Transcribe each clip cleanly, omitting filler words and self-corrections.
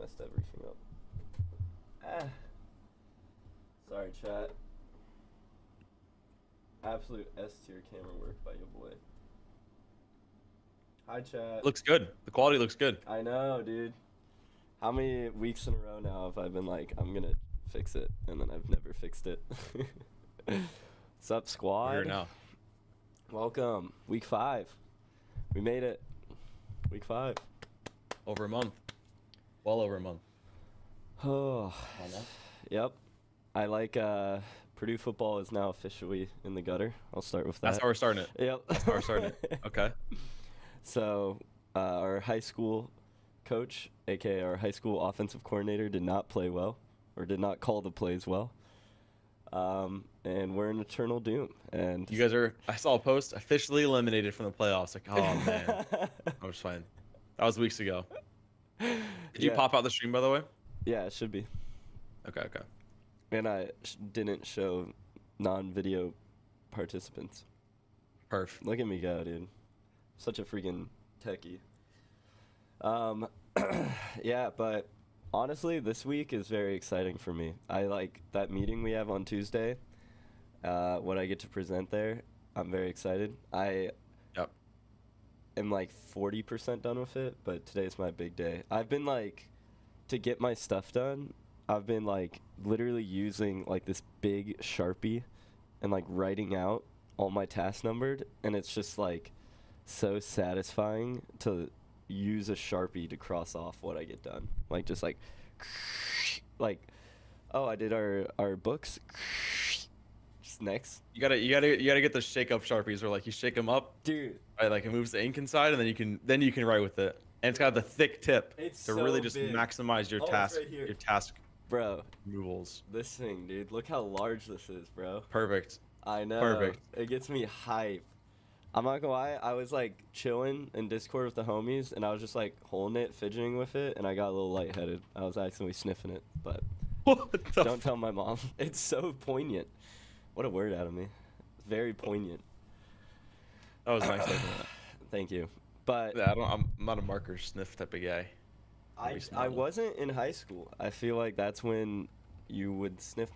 messed everything up. Ah. Sorry, chat. Absolute S tier camera work by your boy. Hi, chat. Looks good. The quality looks good. I know, dude. How many weeks in a row now have I been like, I'm gonna fix it, and then I've never fixed it? What's up, squad? We're here now. Welcome. Week 5. We made it. Week 5. Over a month. Well over a month. Oh. Yep. I like Purdue football is now officially in the gutter. I'll start with that. That's how we're starting it. Yep. That's how we're starting it. Okay. So, our high school coach, aka our high school offensive coordinator, did not play well, or did not call the plays well. And we're in eternal doom. And You guys are, I saw a post, officially eliminated from the playoffs. Like, oh man. I was fine. That was weeks ago. Did you pop out the stream, by the way? Yeah, it should be. Okay. And I didn't show non-video participants. Perf. Look at me go, dude. Such a freaking techie. Yeah, but honestly, this week is very exciting for me. I like that meeting we have on Tuesday. What I get to present there, I'm very excited. I am like 40% done with it, but today's my big day. I've been like, to get my stuff done, I've been like literally using like this big Sharpie and like writing out all my tasks numbered, and it's just like so satisfying to use a Sharpie to cross off what I get done. Like just like oh, I did our books. Just next. You gotta get the shake up Sharpies where like you shake them up, dude. Right, like it moves the ink inside, and then you can write with it, and it's got the thick tip to really just big. Maximize your task, right here. your task, bro. Removals. This thing, dude. Look how large this is, bro. Perfect. I know. Perfect. It gets me hype. I'm not gonna lie, I was like chilling in Discord with the homies, and I was just like holding it, fidgeting with it, and I got a little lightheaded. I was accidentally sniffing it, but don't tell my mom. It's so poignant. What a word out of me. Very poignant. That was nice. Thank you. But yeah, I'm not a marker sniff type of guy. I wasn't in high school. I feel like that's when you would sniff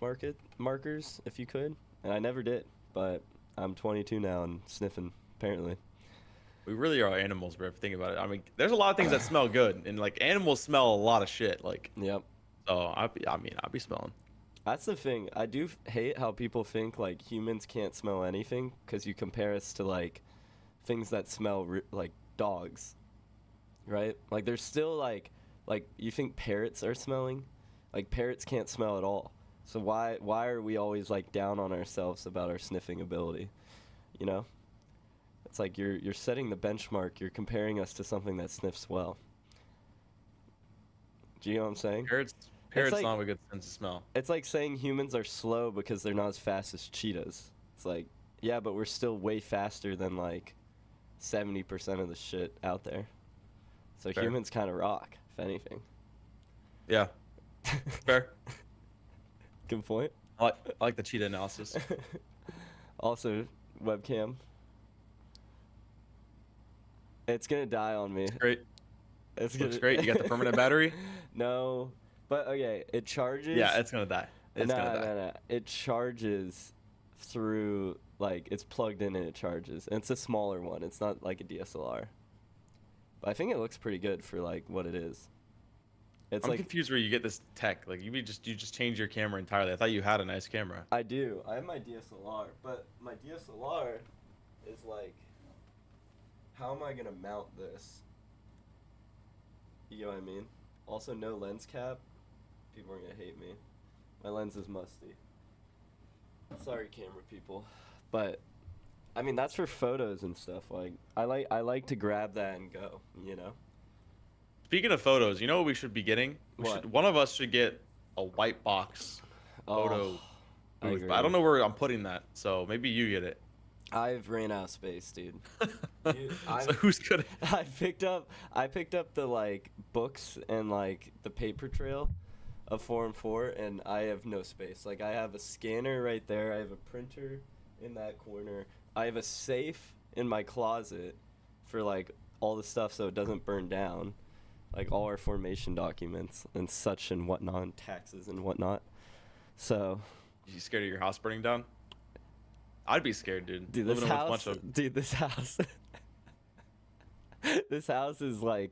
markers if you could, and I never did. But I'm 22 now and sniffing. Apparently. We really are animals, bro. If you think about it, I mean, there's a lot of things that smell good, and like animals smell a lot of shit. Like, yep. So I'll be smelling. That's the thing. I do hate how people think like humans can't smell anything because you compare us to like things that smell like dogs, right? Like there's still like you think parrots are smelling, like parrots can't smell at all. So why are we always like down on ourselves about our sniffing ability? You know? It's like you're setting the benchmark. You're comparing us to something that sniffs well. Do you know what I'm saying? Parrots like, don't have a good sense of smell. It's like saying humans are slow because they're not as fast as cheetahs. It's like, yeah, but we're still way faster than like 70% of the shit out there. So Fair. Humans kind of rock, if anything. Yeah. Fair. Good point. I like the cheetah analysis. Also, webcam. It's gonna die on me. It's great. Looks great. You got the permanent battery? No, but okay, it charges. Yeah, it's gonna die. No. It charges through, like, it's plugged in and it charges. And it's a smaller one. It's not like a DSLR. But I think it looks pretty good for like what it is. It's I'm confused where you get this tech. Like you just change your camera entirely. I thought you had a nice camera. I do. I have my DSLR, but my DSLR is like, how am I gonna mount this? You know what I mean? Also, no lens cap. People are gonna hate me. My lens is musty. Sorry, camera people. But I mean, that's for photos and stuff. Like, I like to grab that and go. You know. Speaking of photos, you know what we should be getting? One of us should get a white box photo booth. But I don't know where I'm putting that, so maybe you get it. I've ran out of space, dude. So who's gonna? I picked up the like books and like the paper trail of 4 and 4, and I have no space. Like I have a scanner right there. I have a printer in that corner. I have a safe in my closet for like all the stuff so it doesn't burn down. like all our formation documents and such and whatnot, and taxes and whatnot. So, you scared of your house burning down? I'd be scared, dude. Dude, this house, this house, this house is like,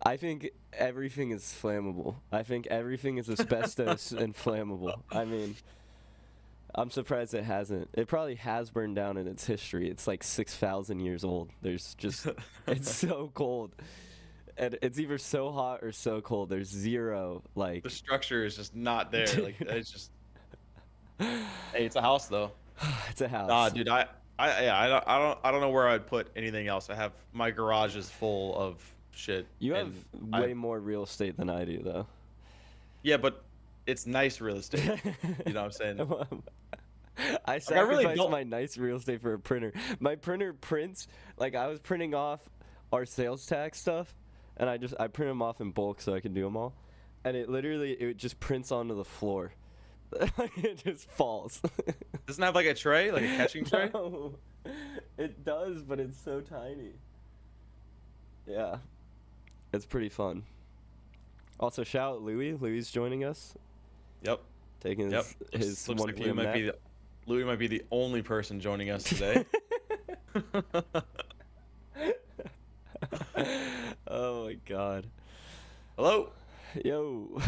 I think everything is flammable. I think everything is asbestos and flammable. I mean, I'm surprised it hasn't. It probably has burned down in its history. It's like 6,000 years old. There's just, it's so cold. And it's either so hot or so cold. There's zero, like. The structure is just not there. Like, it's just. Hey, it's a house, though. It's a house. Nah, dude, I don't know where I'd put anything else. I have, my garage is full of shit. You have way more real estate than I do, though. Yeah, but it's nice real estate. You know what I'm saying? I sacrificed my nice real estate for a printer. My printer prints, like I was printing off our sales tax stuff, and I print them off in bulk so I can do them all. And it just prints onto the floor. It just falls. Doesn't it have like a tray, like a catching tray? No, it does, but it's so tiny. Yeah, it's pretty fun. Also, shout out Louis. Louis joining us. Yep. Taking his looks 1 like p.m. nap. Louis might be the only person joining us today. Oh my god. Hello. Yo.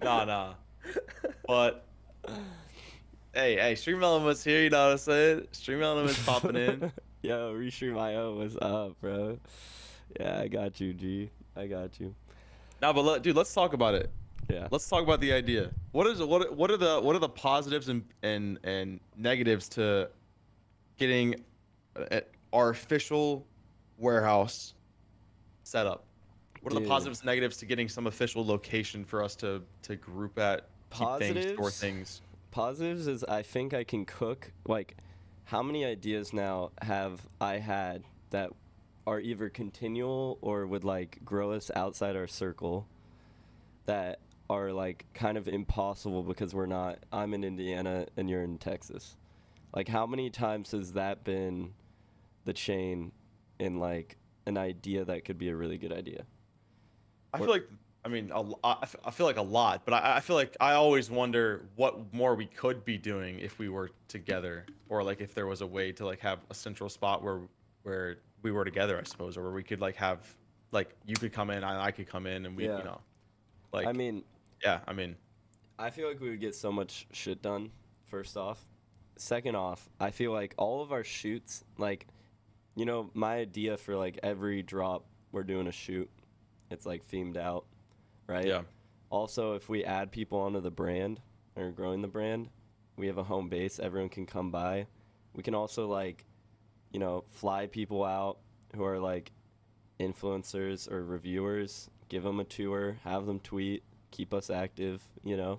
Nah. But hey, Stream Element's here, you know what I'm saying? Stream Element's popping in. Yo, Restream.io, what's up, bro? Yeah, I got you, G. I got you. Nah, but dude, let's talk about it. Yeah. Let's talk about the idea. What are the positives and negatives to getting our official warehouse set up? What are the positives and negatives to getting some official location for us to group at, keep things, store things? Positives is I think I can cook. Like, how many ideas now have I had that are either continual or would like grow us outside our circle that are like kind of impossible because I'm in Indiana and you're in Texas. Like, how many times has that been the chain in like an idea that could be a really good idea? I feel like, I mean, I feel like a lot, but I feel like I always wonder what more we could be doing if we were together, or like if there was a way to like have a central spot where we were together, I suppose, or where we could like have, like you could come in and I could come in and we, you know, like, I mean, I feel like we would get so much shit done, first off. Second off, I feel like all of our shoots, like, you know, my idea for like every drop, we're doing a shoot. It's like themed out, right? Yeah. Also, if we add people onto the brand or growing the brand, we have a home base. Everyone can come by. We can also like, you know, fly people out who are like influencers or reviewers, give them a tour, have them tweet, keep us active, you know?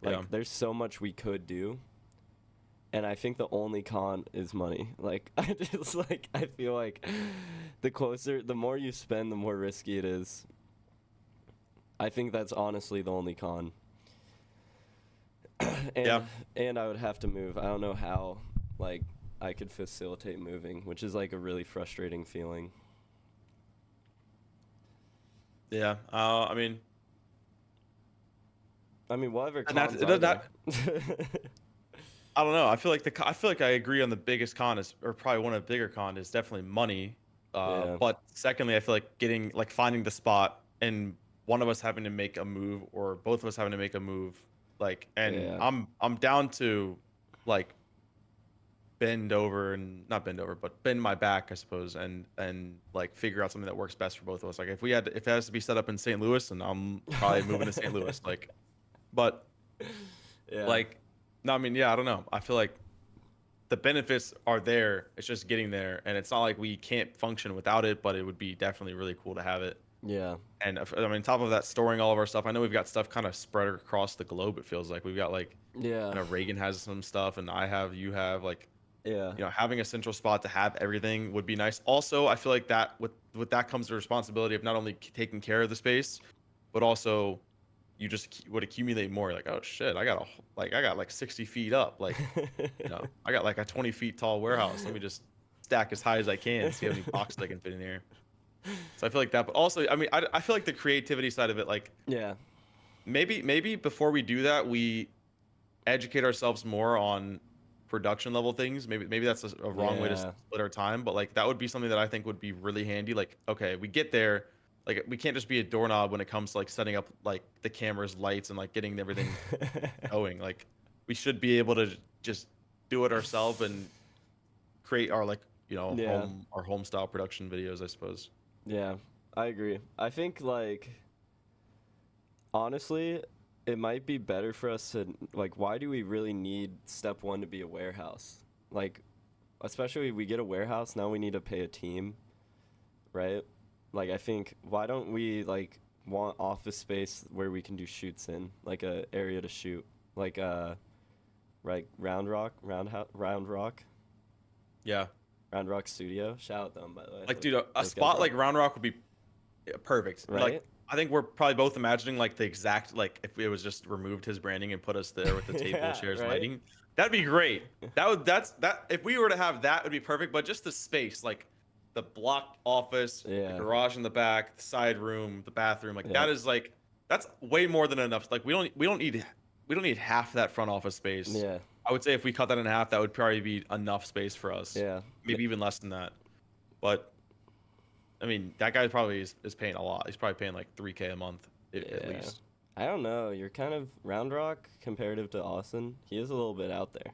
Like, there's so much we could do. And I think the only con is money. Like, I feel like the more you spend, the more risky it is. I think that's honestly the only con. And I would have to move. I don't know how, like, I could facilitate moving, which is like a really frustrating feeling. Yeah. I mean, whatever cons are there? I don't know. I feel like I agree on the biggest con is, or probably one of the bigger con is definitely money. But secondly, I feel like finding the spot and one of us having to make a move or both of us having to make a move, like, and I'm down to like bend my back, I suppose, and like figure out something that works best for both of us. Like if it has to be set up in St. Louis, then I'm probably moving to St. Louis. Like, but like. No, I mean, I don't know. I feel like the benefits are there. It's just getting there. And it's not like we can't function without it, but it would be definitely really cool to have it. Yeah. And I mean, on top of that, storing all of our stuff. I know we've got stuff kind of spread across the globe, it feels like. We've got like, you know, Reagan has some stuff and you have like, you know, having a central spot to have everything would be nice. Also, I feel like that with that comes the responsibility of not only taking care of the space, but also you just would accumulate more. Like, oh shit, I got like 60 feet up. Like, you know, I got like a 20 feet tall warehouse. Let me just stack as high as I can, see how many boxes I can fit in here. So I feel like that, but also, I mean, I feel like the creativity side of it, like Yeah. maybe before we do that, we educate ourselves more on production level things. Maybe that's a wrong way to Yeah. split our time, but like that would be something that I think would be really handy. Like, okay, we get there, like we can't just be a doorknob when it comes to like setting up like the cameras, lights, and like getting everything going. Like, we should be able to just do it ourselves and create our like Yeah. our home style production videos, I suppose. Yeah. I agree. I think like honestly, it might be better for us to like why do we really need step 1 to be a warehouse? Like especially we get a warehouse, now we need to pay a team, right? Like I think why don't we like want office space where we can do shoots in, like a area to shoot, like right Round Rock, Yeah, Round Rock Studio. Shout out them by the way. like dude, a Those guys spot rock. like Round Rock would be perfect. Like, Right? I think we're probably both imagining like the exact like if it was just removed his branding and put us there with the table, Yeah, chairs, right? lighting. That'd be great. That's if we were to have that, would be perfect. But just the space, like the blocked office, the Yeah. garage in the back, the side room, the bathroom, like Yeah. that is like that's way more than enough. Like we don't need half that front office space. Yeah. I would say if we cut that in half, that would probably be enough space for us. Yeah. Maybe even less than that. But I mean, that guy probably is paying a lot. He's probably paying like 3K a month at Yeah. least. I don't know. You're kind of Round Rock comparative to Austin. He is a little bit out there.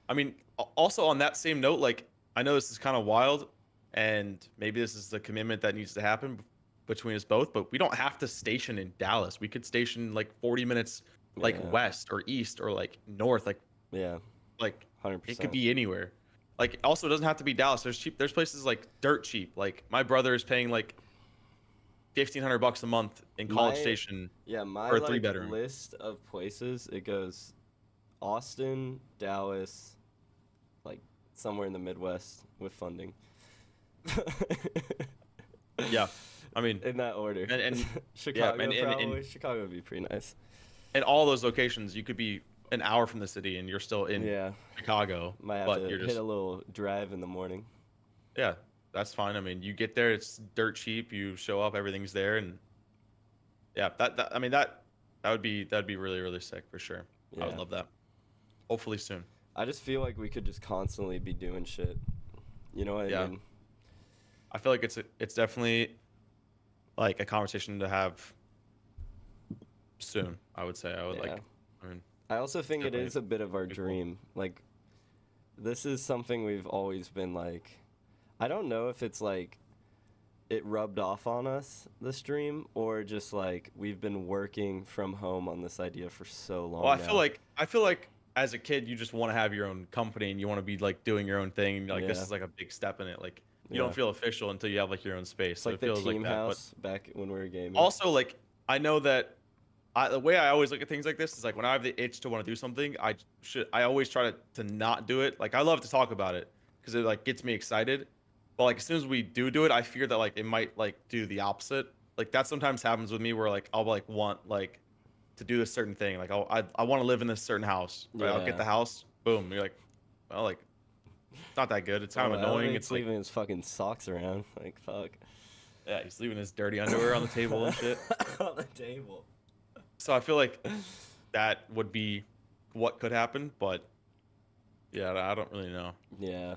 I mean, also on that same note, like I know this is kind of wild, and maybe this is the commitment that needs to happen between us both, but we don't have to station in Dallas. We could station like 40 minutes like Yeah. west or east or like north, Yeah. like it could 100%. be anywhere. Like also it doesn't have to be Dallas. There's places like dirt cheap. Like my brother is paying like $1,500 a month in College My Station yeah, my for a three like bedroom. list of places, it goes Austin, Dallas, like somewhere in the Midwest with funding. Yeah, I mean, In that order. and Chicago and probably. Chicago would be pretty nice. in all those locations, you could be an hour from the city and you're still in Yeah. Chicago, Might have but to you're hit just a little drive in the morning. yeah, that's fine. I mean, you get there, it's dirt cheap. You show up, everything's there, and yeah, I mean that'd be really really sick for sure. I would Yeah. love that. Hopefully soon. I just feel like we could just constantly be doing shit. You know what I Yeah. mean? I feel like it's definitely like a conversation to have soon. I would say I would Yeah. like. I mean, I also think it definitely is a bit of our pretty cool. dream. Like, this is something we've always been like. I don't know if it's like it rubbed off on us, this dream, or just like we've been working from home on this idea for so long Well, now. I feel like as a kid, you just want to have your own company and you want to be like doing your own thing. And you're like, this Yeah. is like a big step in it. Like you Yeah. don't feel official until you have like your own space. It's So like it the feels like team that. But house back when we were gaming. also, like I know that the way I always look at things like this is like when I have the itch to want to do something, I always try to not do it. Like I love to talk about it because it like gets me excited. But like as soon as we do it, I fear that like it might like do the opposite. Like that sometimes happens with me where like I'll like want like to do this certain thing. Like I want to live in this certain house. Right? I'll get Yeah. the house. Boom. You're like, well, like it's not that good. It's kind of annoying. It's It's like leaving his fucking socks around. Like, fuck. yeah, he's leaving his dirty underwear on the table and shit. On the table. So I feel like that would be what could happen, but yeah, I don't really know. Yeah.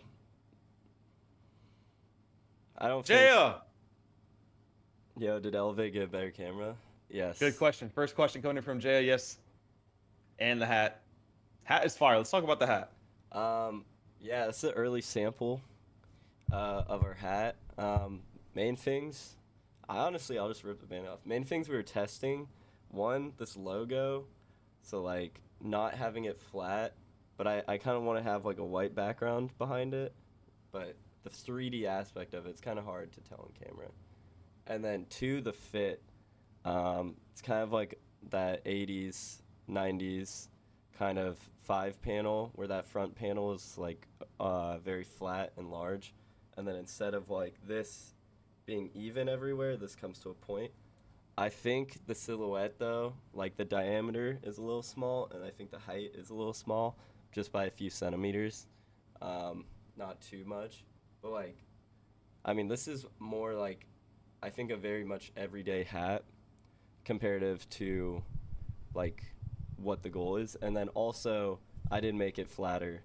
I don't think. Jaya, Yo, did Elevate get a better camera? Yes. good question. First question coming in from Jaya. Yes, and the hat. Hat is fire. Let's talk about the hat. Yeah, it's an early sample of our hat. Main things, I'll just rip the band off. Main things we were testing, one, this logo, so like not having it flat, but I kind of want to have like a white background behind it, but the 3D aspect of it's kind of hard to tell on camera. And then two, the fit. It's kind of like that 80s, 90s kind of 5-panel where that front panel is like very flat and large, and then instead of like this being even everywhere, this comes to a point. I think the silhouette though, like the diameter is a little small, and I think the height is a little small, just by a few centimeters. Not too much, but like, I mean, this is more like I think a very much everyday hat comparative to like what the goal is. And then also I did make it flatter,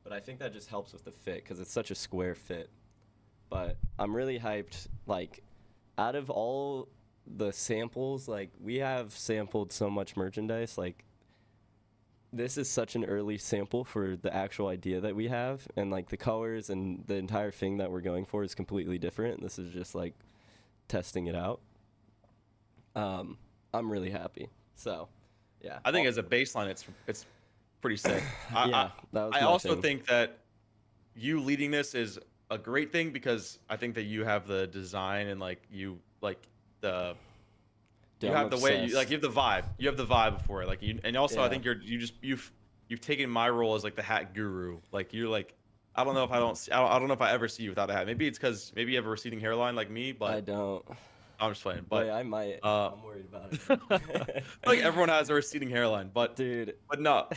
but I think that just helps with the fit because it's such a square fit. But I'm really hyped. Like, out of all the samples, like, we have sampled so much merchandise. Like, this is such an early sample for the actual idea that we have. And, like, the colors and the entire thing that we're going for is completely different. This is just, like, testing it out. I'm really happy. So, yeah. I think as a baseline, it's pretty sick. Yeah, that was I my also thing. think that you leading this is a great thing because I think that you have the design and like you like the Dude, you I'm have the way you obsessed. have the vibe. You have the vibe for it. Like you and also I Yeah. think you've taken my role as like the hat guru. Like you're like I don't know if I don't know if I ever see you without a hat. Maybe it's because maybe you have a receding hairline like me, I but don't. I'm just playing. Wait, But I might. uh, I'm worried about like it. everyone has a receding hairline, Dude. but no.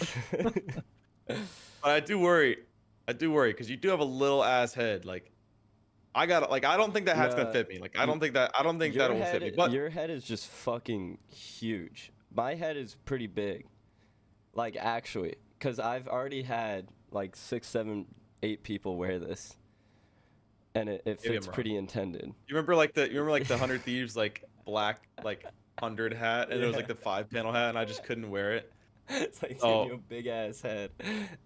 But I do worry because you do have a little ass head. Like I don't think that hat's gonna No, fit me. Like y- I don't think that will fit me. But your head is just fucking huge. My head is pretty big. Like, actually, because I've already had like 6, 7, 8 people wear this, and it maybe fits I'm wrong. pretty intended. You remember like the 100 Thieves like black like 100 hat and it was Yeah. like the 5 panel hat and I just couldn't wear it. It's like, dude, you Oh, have a big ass head.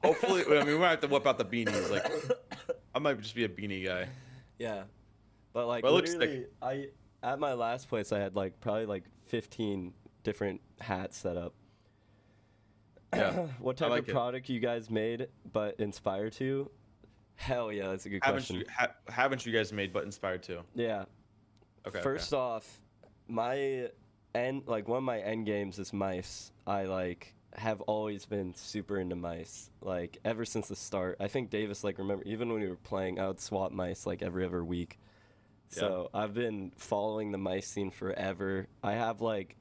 hopefully I mean we might have to whip out the beanies. Like I might just be a beanie guy. Yeah. But like But it looks sick. literally I at my last place I had like probably like 15 different hats set up. Yeah, What I type of like it. product you guys made but inspired to? Hell yeah, that's a good question. Haven't you guys made but inspired too? Yeah. Okay, okay. First off, my one of my end games is mice. I like have always been super into mice. Like ever since the start. I think Davis like remember even when we were playing, I would swap mice like every other week. Yeah. So I've been following the mice scene forever. I have like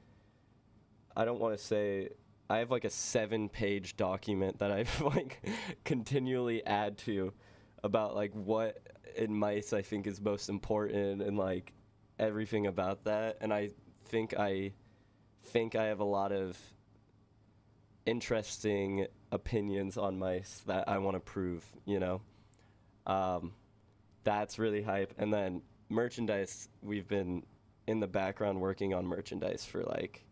I don't want to say I have like a 7-page document that I like continually add to about like what in mice I think is most important and like everything about that. And I think I have a lot of interesting opinions on mice that I want to prove, you know. Um, that's really hype. And then merchandise, we've been in the background working on merchandise for like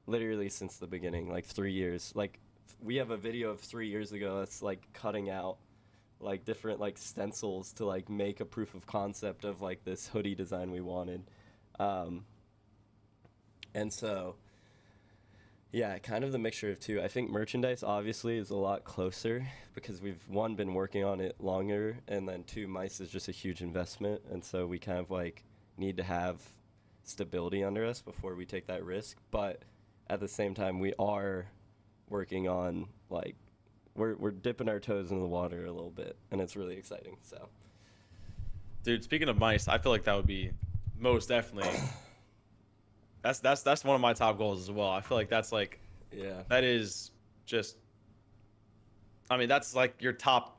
literally since the beginning, like 3 years. Like we have a video of 3 years ago that's like cutting out like different like stencils to like make a proof of concept of like this hoodie design we wanted. Um, and so yeah, kind of the mixture of two. I think merchandise obviously is a lot closer because we've one been working on it longer, and then two, mice is just a huge investment, and so we kind of like need to have stability under us before we take that risk. But at the same time, we are working on like we're dipping our toes in the water a little bit, and it's really exciting. So, Dude, speaking of mice, I feel like that would be most definitely that's one of my top goals as well. I feel like that's like yeah, that is just I mean, that's like your top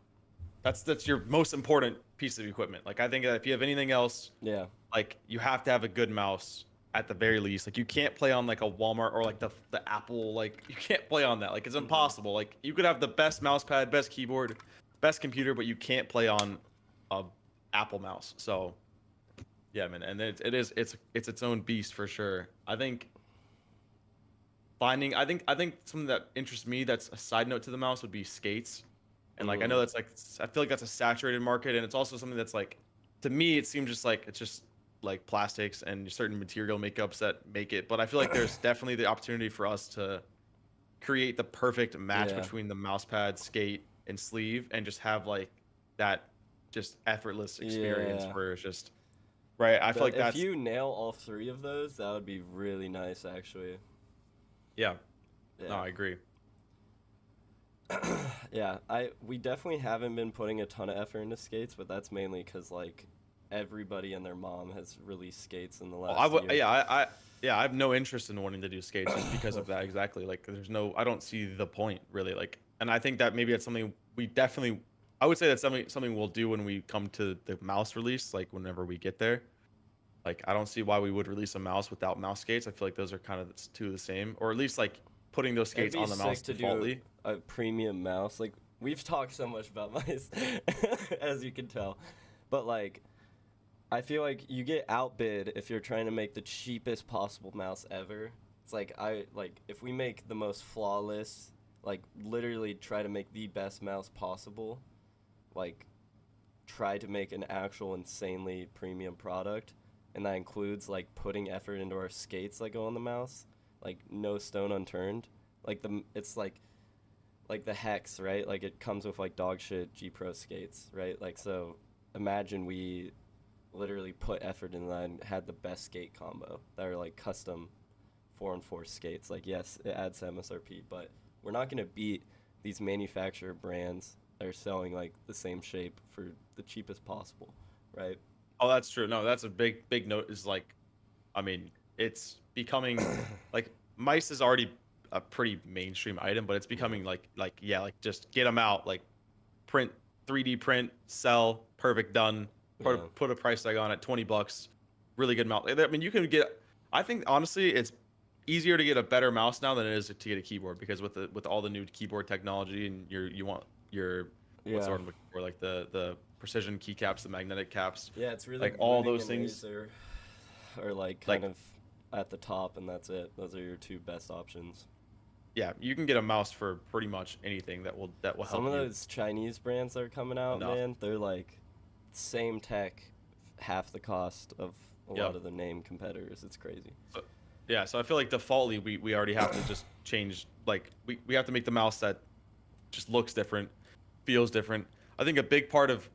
that's your most important piece of equipment. Like I think that if you have anything else, yeah, like you have to have a good mouse at the very least. Like you can't play on like a Walmart or like the Apple, like you can't play on that. Like it's mm-hmm. impossible. Like you could have the best mouse pad, best keyboard, best computer, but you can't play on a Apple mouse. So yeah, man, and it's its own beast for sure. I think something that interests me that's a side note to the mouse would be skates. And like I know that's like I feel like that's a saturated market and it's also something that's like to me it seems just like it's just like plastics and certain material makeups that make it. But I feel like there's definitely the opportunity for us to create the perfect match yeah. between the mouse pad, skate, and sleeve and just have like that just effortless experience Yeah. where it's just right. I feel like If that's you nail all three of those, that would be really nice, actually. yeah. No, Yeah. I agree. Yeah, we definitely haven't been putting a ton of effort into skates, but that's mainly because like everybody and their mom has released skates in the Well, last year. yeah, I have no interest in wanting to do skates just because of that exactly. Like there's no I don't see the point really. Like and I think that maybe that's something we definitely I would say that's something we'll do when we come to the mouse release, like whenever we get there. Like, I don't see why we would release a mouse without mouse skates. I feel like those are kind of two of the same, or at least like putting those It'd skates be on the mouse sick to do defaultly. a premium mouse. Like, we've talked so much about mice, as you can tell. But, like, I feel like you get outbid if you're trying to make the cheapest possible mouse ever. It's like, if we make the most flawless, like, literally try to make the best mouse possible, like, try to make an actual insanely premium product, and that includes, like, putting effort into our skates that go on the mouse, like, no stone unturned. Like, it's like the Hex, right? Like, it comes with, like, dog shit G Pro skates, right? Like, so imagine we literally put effort in that and had the best skate combo that are, like, custom 4-on-4 skates. Like, yes, it adds to MSRP, but we're not going to beat these manufacturer brands that are selling, like, the same shape for the cheapest possible, right? Oh, that's true. No, that's a big note. Is like, I mean, it's becoming like mice is already a pretty mainstream item, but it's becoming like yeah, like just get them out, like print 3D print, sell, perfect, done. Yeah. Put a price tag on it, $20, really good mouse. I mean, you can get. I think honestly, it's easier to get a better mouse now than it is to get a keyboard because with all the new keyboard technology and you want your what's the Yeah. word I'm looking for, like the precision keycaps, the magnetic caps, Yeah, it's really like all Booting those and things. Razer are, like, kind Like of at the top, and that's it. Those are your two best options. yeah, you can get a mouse for pretty much anything that will Some help of you those Chinese brands that are coming out, enough. man, they're like same tech, half the cost of a lot Yep. of the name competitors. It's crazy. So, yeah, so I feel like defaultly we already have to just change, like we have to make the mouse that just looks different, feels different. I think a big part of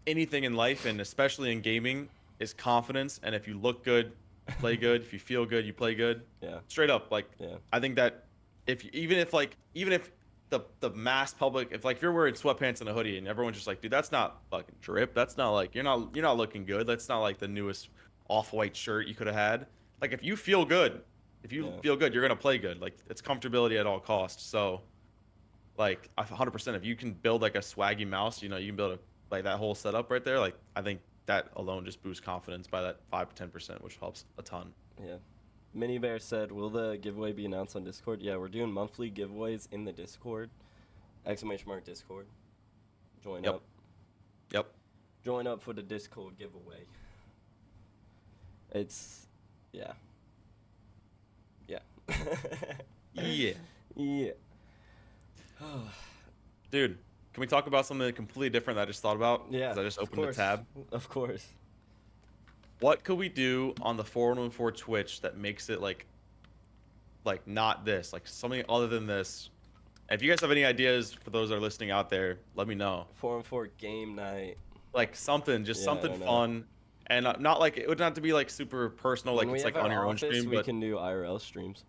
anything in life and especially in gaming is confidence, and if you look good, you play good. If you feel good, you play good. Yeah. Straight up, like Yeah. I think that even if the mass public, if like if you're wearing sweatpants and a hoodie and everyone's just like, dude, that's not fucking drip. That's not like you're not looking good. That's not like the newest off-white shirt you could have had. Like if you feel good, Yeah. you're gonna play good. Like it's comfortability at all costs. So like 100%, if you can build like a swaggy mouse, you can build like that whole setup right there. Like I think that alone just boosts confidence by that 5 to 10%, which helps a ton. Yeah. Mini Bear said, "Will the giveaway be announced on Discord?" Yeah, we're doing monthly giveaways in the Discord. !mark Discord. Join Yep. up. Yep. Join up for the Discord giveaway. It's, yeah. Yeah. Yeah. Yeah. Dude, can we talk about something completely different that I just thought about? Yeah. Because I just Of opened the course. tab. Of course. What could we do on the 414 Twitch that makes it like not this, like something other than this? And if you guys have any ideas for those that are listening out there, let me know. 4-on-4 game night. Like something, just Yeah, I something don't know. fun, and not like it would not have to be like super personal, like When it's we like have on our your own office, stream, we but can do IRL streams.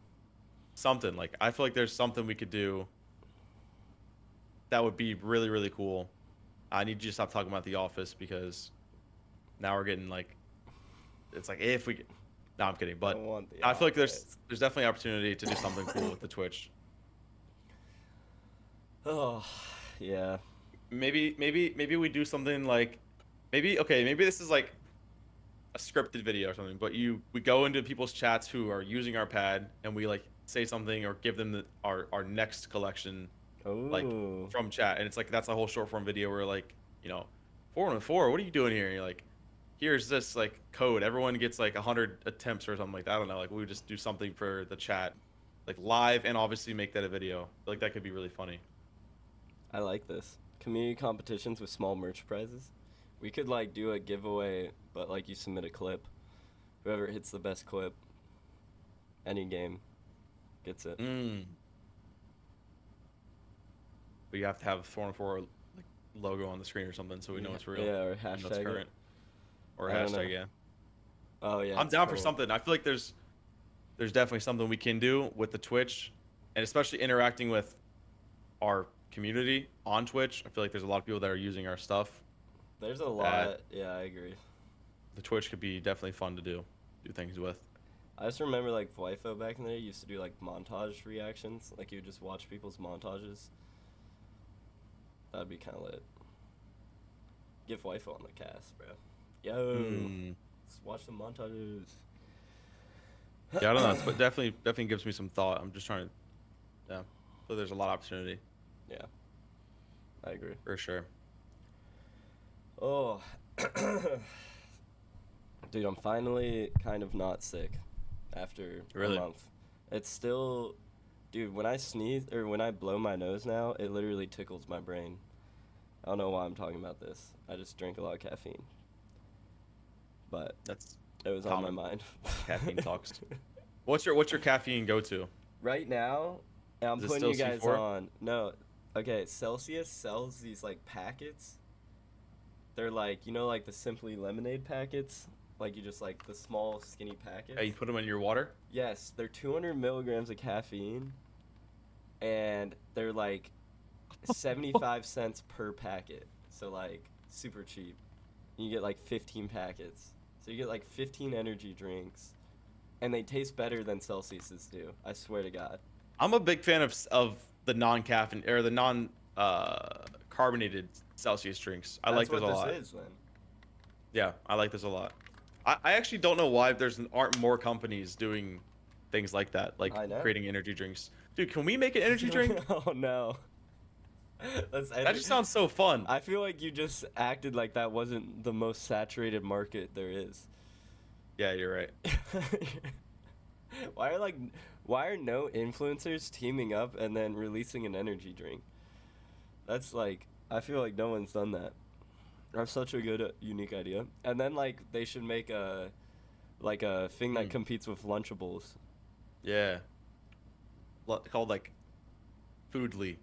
something like I feel like there's something we could do that would be really really cool. I need you to stop talking about The Office because now we're getting like it's like if we no, I'm kidding, but I feel like there's definitely opportunity to do something cool with the Twitch. Oh, yeah. Maybe we do something like maybe this is like a scripted video or something, but we go into people's chats who are using our pad and we like say something or give them our next collection like Ooh. from chat, and it's like that's a whole short form video where like 414, what are you doing here? And you're like, here's this like code, everyone gets like 100 attempts or something like that. I don't know, like we would just do something for the chat like live and obviously make that a video. I feel like that could be really funny. I like this. Community competitions with small merch prizes. We could like do a giveaway, but like you submit a clip. Whoever hits the best clip, any game, gets it. But you have to have 414 like logo on the screen or something so we know it's real. Yeah, or hashtag it. Or I don't know. hashtag, yeah. Oh yeah. I'm down for something. I feel like there's definitely something we can do with the Twitch, and especially interacting with our community on Twitch. I feel like there's a lot of people that are using our stuff. There's a lot. Yeah, I agree. The Twitch could be definitely fun to do things with. I just remember like Voifo back in the day used to do like montage reactions. Like you would just watch people's montages. That'd be kind of lit. Get Voifo on the cast, bro. Yo. Let's watch some montages. Yeah, I don't know. But definitely gives me some thought. I'm just trying to, yeah. So there's a lot of opportunity. Yeah, I agree. For sure. Oh, dude, I'm finally kind of not sick after a month. It's still, dude, when I sneeze or when I blow my nose now, it literally tickles my brain. I don't know why I'm talking about this. I just drink a lot of caffeine. But it was on my mind. Caffeine talks. What's your caffeine go to? Right now, I'm putting you guys on. No, okay. Celsius sells these like packets. They're like, you know, like the Simply Lemonade packets. Like you just like the small skinny packets. Yeah, you put them in your water. Yes, they're 200 milligrams of caffeine, and they're like 75 cents per packet. So like super cheap. You get like 15 packets. So you get like 15 energy drinks, and they taste better than Celsius's do. I swear to God. I'm a big fan of the non-caffeine or the non-carbonated Celsius drinks. I like those a lot. That's what this is, then. Yeah, I like this a lot. I actually don't know why aren't more companies doing things like that, like creating energy drinks. Dude, can we make an energy drink? Oh no. That just sounds so fun. I feel like you just acted like that wasn't the most saturated market there is. Yeah, you're right. Why are no influencers teaming up and then releasing an energy drink? That's like, I feel like no one's done that. That's such a good, unique idea. And then like they should make a thing that competes with Lunchables. Yeah. Called like Foodly.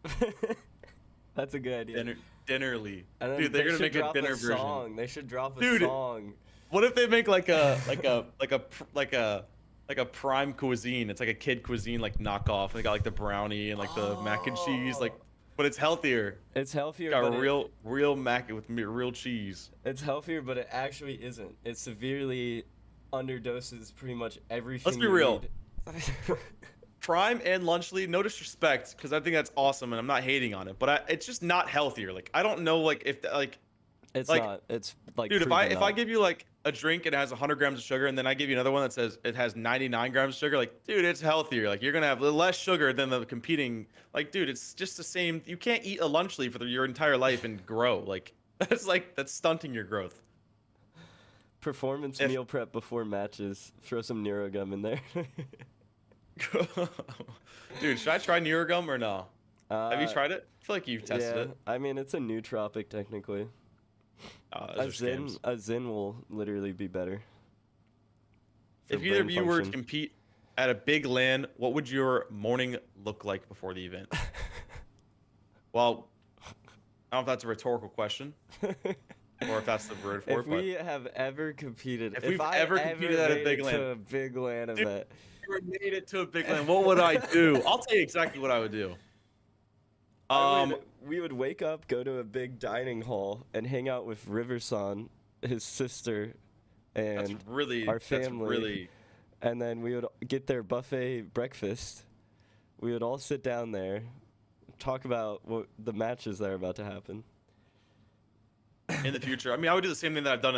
That's a good idea. Dinnerly. Dude, they're gonna make a dinner version. They should drop a song. What if they make like a prime cuisine? It's like a kid cuisine like knockoff. They got like the brownie and like the mac and cheese, like, but it's healthier. It's healthier. Got real mac with real cheese. It's healthier, but it actually isn't. It severely underdoses pretty much everything. Let's be real. Prime and Lunchly, no disrespect, because I think that's awesome and I'm not hating on it, but it's just not healthier. Like I don't know, like if like it's like, not. It's like, dude, if I give you like a drink and it has 100 grams of sugar, and then I give you another one that says it has 99 grams of sugar, like, dude, it's healthier. Like you're gonna have less sugar than the competing. Like, dude, it's just the same. You can't eat a Lunchly for your entire life and grow. Like that's stunting your growth. Performance meal prep before matches. Throw some Neurogum in there. Dude, should I try Neurogum or no? Have you tried it? I feel like you've tested it. I mean, it's a nootropic technically. A Zyn will literally be better. If either of you were to compete at a big LAN, what would your morning look like before the event? Well, I don't know if that's a rhetorical question, or if that's the word for it. If we have ever competed, if we've ever competed at a big LAN, to a big LAN event. Made it to a big LAN, what would I do? I'll tell you exactly what I would do. We would wake up, go to a big dining hall, and hang out with Riverson, his sister, and our family. And then we would get their buffet breakfast. We would all sit down there, talk about the matches that are about to happen. In the future, I mean, I would do the same thing that I've done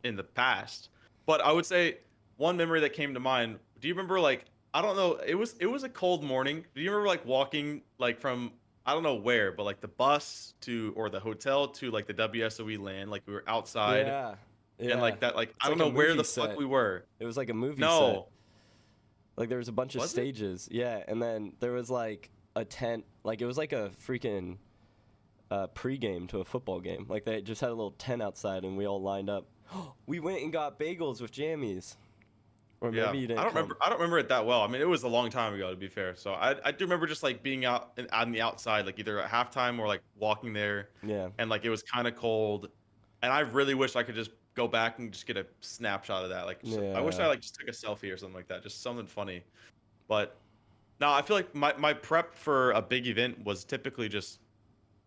in the past. But I would say one memory that came to mind. Do you remember, like, I don't know, it was a cold morning. Do you remember like walking like from I don't know where, but like the bus or the hotel to like the WSOE LAN, like we were outside. Yeah. And like that, like I don't know where the fuck we were. It was like a movie set. Like there was a bunch of stages. Yeah, and then there was like a tent, like it was like a freaking pregame to a football game. Like they just had a little tent outside and we all lined up. We went and got bagels with jammies. Or maybe you didn't. I don't remember it that well. I mean, it was a long time ago, to be fair. So I do remember just like being out on the outside, like either at halftime or like walking there. Yeah. And like it was kind of cold, and I really wish I could just go back and just get a snapshot of that. Like I wish I like just took a selfie or something like that, just something funny. But no, I feel like my prep for a big event was typically just,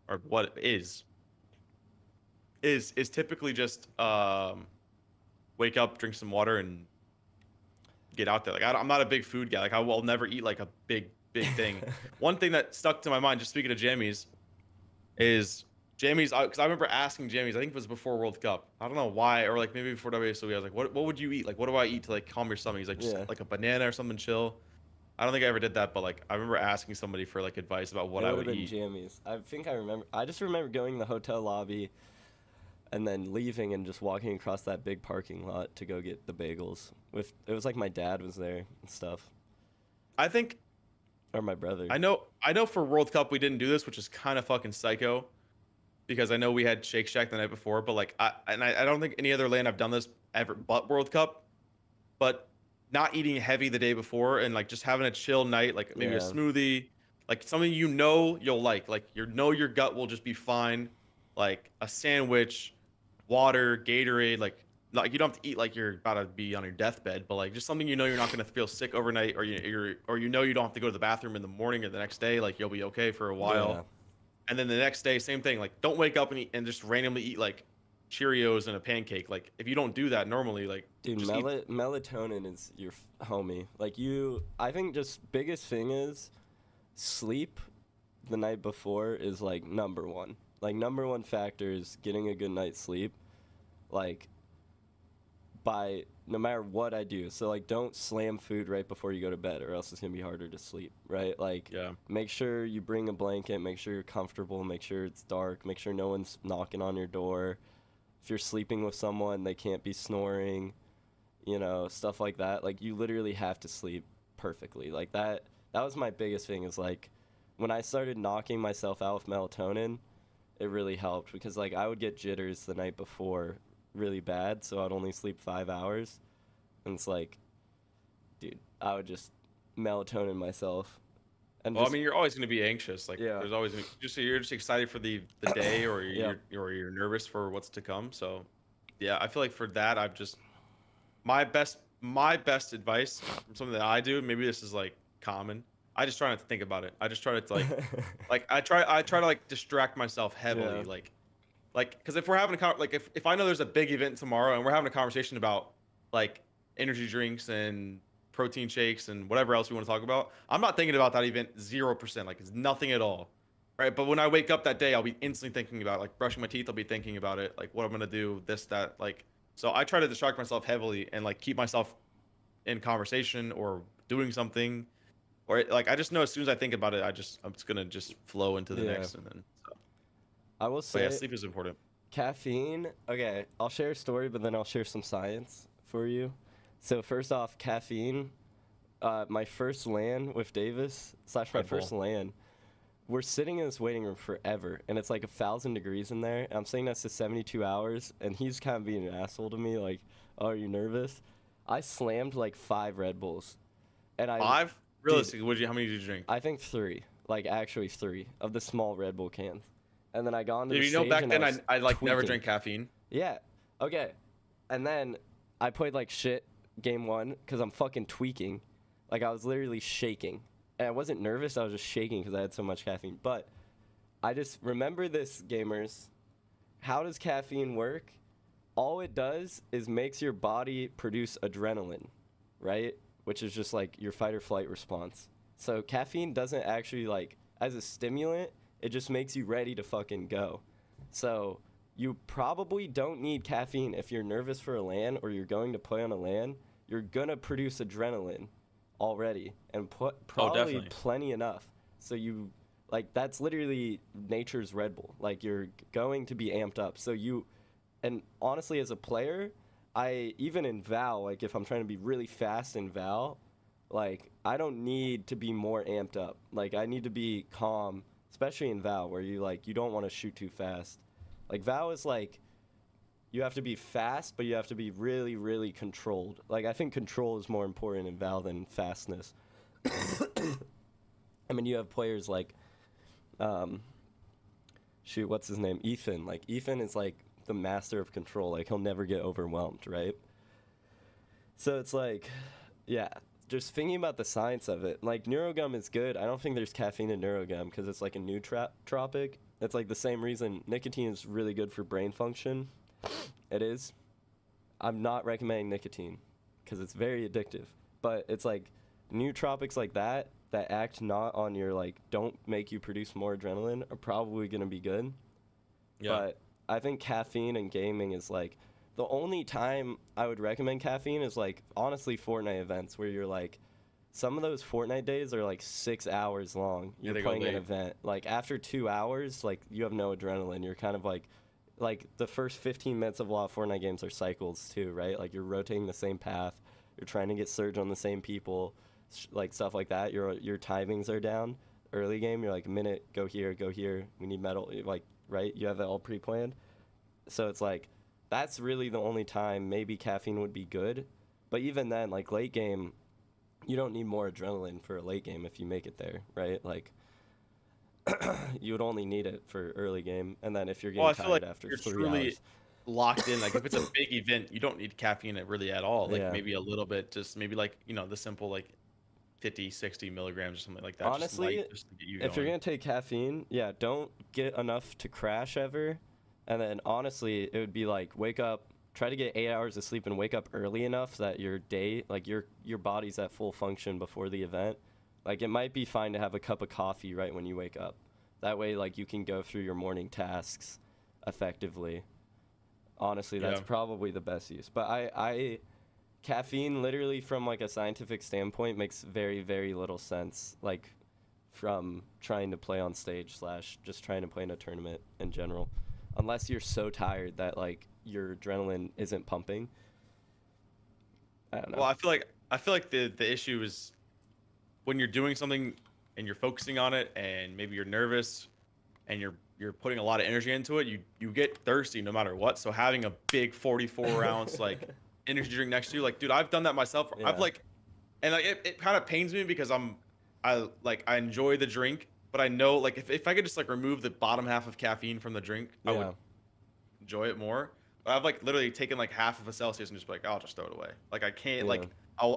or what is typically just wake up, drink some water, and get out there. Like I'm not a big food guy. Like I will never eat like a big thing. One thing that stuck to my mind, just speaking of jammies, is Jamie's, because I remember asking Jamie's, I think it was before World Cup. I don't know why, or like maybe before WSOE. I was like, what would you eat? Like, what do I eat to like calm your stomach? He's like, just Yeah. like a banana or something chill. I don't think I ever did that, but like I remember asking somebody for like advice about what It I would have would been eat. jammies. I think I remember. I just remember going in the hotel lobby and then leaving and just walking across that big parking lot to go get the bagels. With it was like my dad was there and stuff, I think or my brother. I know for World Cup we didn't do this, which is kind of fucking psycho because I know we had Shake Shack the night before, but like I don't think any other land I've done this ever but World Cup. But not eating heavy the day before and like just having a chill night, like maybe a Yeah. smoothie, like something you'll like your gut will just be fine, like a sandwich, water, Gatorade, like you don't have to eat like you're about to be on your deathbed, but like just something you're not gonna feel sick overnight, or you don't have to go to the bathroom in the morning or the next day, like you'll be okay for a Yeah. while. And then the next day, same thing. Like, don't wake up and eat and just randomly eat like Cheerios and a pancake. Like, if you don't do that normally, like Dude, just eat. melatonin is your homie. Like I think just biggest thing is sleep the night before is like number one. Like number one factor is getting a good night's sleep. Like by no matter what I do. So like don't slam food right before you go to bed or else it's going to be harder to sleep, right? Like Yeah. make sure you bring a blanket, make sure you're comfortable, make sure it's dark, make sure no one's knocking on your door. If you're sleeping with someone, they can't be snoring, stuff like that. Like you literally have to sleep perfectly. Like that was my biggest thing is like when I started knocking myself out with melatonin, it really helped because like I would get jitters the night before really bad, so I'd only sleep 5 hours. And it's like, dude, I would just melatonin myself and Well, I just mean, you're always going to be anxious. Like, yeah. there's always just you're just excited for the day, or Yeah. you're nervous for what's to come. So, yeah, I feel like for that, I've just my best advice from something that I do. Maybe this is like common. I just try not to think about it. I just try to like I try to like distract myself Yeah. heavily. Like because if we're having like if I know there's a big event tomorrow and we're having a conversation about like energy drinks and protein shakes and whatever else we want to talk about, I'm not thinking about that event 0%. Like it's nothing at all, right? But when I wake up that day, I'll be instantly thinking about it. Like brushing my teeth, I'll be thinking about it, like what I'm gonna do, this, that, like. So I try to distract myself heavily and like keep myself in conversation or doing something, or like I just know as soon as I think about it, I'm just gonna just flow into the Yeah. next, and then. So. I will But yeah, say sleep is important. caffeine. Okay, I'll share a story, but then I'll share some science for you. So first off, caffeine. My first LAN with Davis slash my Red first Bull. LAN. We're sitting in this waiting room forever, and it's like 1,000 degrees in there. And I'm saying that's to 72 hours, and he's kind of being an asshole to me, like, "Oh, are you nervous?" I slammed like 5 Red Bulls, and Five? dude, Realistically, how many did you drink? I think 3, like actually 3 of the small Red Bull cans. And then I got onto Dude, the you know, stage back and I then was I like never tweaking. drank caffeine. Yeah. Okay. And then I played like shit game 1 because I'm fucking tweaking. Like I was literally shaking. And I wasn't nervous. I was just shaking because I had so much caffeine. But I just remember this, gamers. How does caffeine work? All it does is makes your body produce adrenaline, right? Which is just like your fight or flight response. So caffeine doesn't actually like, as a stimulant, it just makes you ready to fucking go. So you probably don't need caffeine if you're nervous for a LAN or you're going to play on a LAN. You're gonna produce adrenaline already and Oh, probably definitely. plenty enough. So you like that's literally nature's Red Bull. Like you're going to be amped up. So you and honestly as a player, I even in Val, like if I'm trying to be really fast in Val, like I don't need to be more amped up. Like I need to be calm, especially in Val where you don't want to shoot too fast. Like Val is like you have to be fast, but you have to be really, really controlled. Like I think control is more important in Val than fastness. I mean, you have players like, what's his name? Ethan. Like Ethan is like the master of control. Like he'll never get overwhelmed, right? So it's like, yeah, just thinking about the science of it. Like neurogum is good. I don't think there's caffeine in neurogum because it's like a nootropic. It's like the same reason nicotine is really good for brain function. It is. I'm not recommending nicotine because it's very addictive. But it's like nootropics like that act not on your like don't make you produce more adrenaline are probably gonna be good. Yeah. But I think caffeine and gaming is like the only time I would recommend caffeine is like honestly Fortnite events where you're like some of those Fortnite days are like 6 hours long. Yeah, You're they go playing an late. event. Like after 2 hours, like you have no adrenaline. You're kind of like the first 15 minutes of a lot of Fortnite games are cycles too, right? Like you're rotating the same path. You're trying to get surge on the same people, like stuff like that. Your timings are down. Early game, you're like minute, go here, go here. We need metal, like right. You have it all pre-planned. So it's like that's really the only time maybe caffeine would be good. But even then, like late game, you don't need more adrenaline for a late game if you make it there, right? Like you would only need it for early game, and then if you're Well, getting I feel like tired after you're 3 hours, truly locked in. Like if it's a big event, you don't need caffeine really at all. Like yeah. maybe a little bit, just maybe like, the simple like 50, 60 milligrams or something like that. Just light, Honestly, just to get you if you're going. gonna take caffeine, yeah, don't get enough to crash ever, and then honestly, it would be like wake up, try to get 8 hours of sleep and wake up early enough that your day, like your body's at full function before the event. Like it might be fine to have a cup of coffee right when you wake up. That way, like you can go through your morning tasks effectively. Honestly, that's Yeah. probably the best use. But caffeine, literally from like a scientific standpoint, makes very, very little sense. Like from trying to play on stage slash just trying to play in a tournament in general, unless you're so tired that like your adrenaline isn't pumping. I don't know. Well, I feel like the issue is when you're doing something and you're focusing on it and maybe you're nervous and you're putting a lot of energy into it, you get thirsty no matter what. So having a big 44 ounce like energy drink next to you, like dude, I've done that myself. I've Yeah. like, and like it kind of pains me because I enjoy the drink, but I know like if I could just like remove the bottom half of caffeine from the drink, I would Yeah. enjoy it more. But I've like literally taken like half of a Celsius and just be like, I'll just throw it away. Like I can't Yeah. like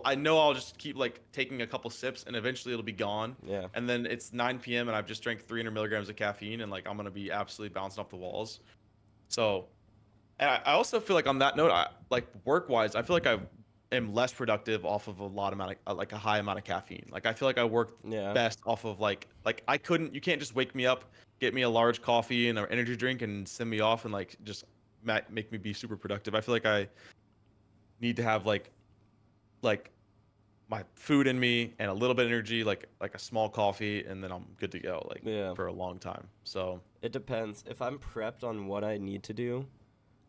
I know I'll just keep like taking a couple sips and eventually it'll be gone. Yeah. And then it's 9 p.m. and I've just drank 300 milligrams of caffeine and like I'm gonna be absolutely bouncing off the walls. So, and I also feel like on that note, like work wise, I feel like I am less productive off of a lot amount of like a high amount of caffeine. Like I feel like I work Yeah. best off of like you can't just wake me up, get me a large coffee and an energy drink and send me off and like just make me be super productive. I feel like I need to have like my food in me and a little bit of energy, like a small coffee, and then I'm good to go like Yeah. for a long time. So It depends. If I'm prepped on what I need to do,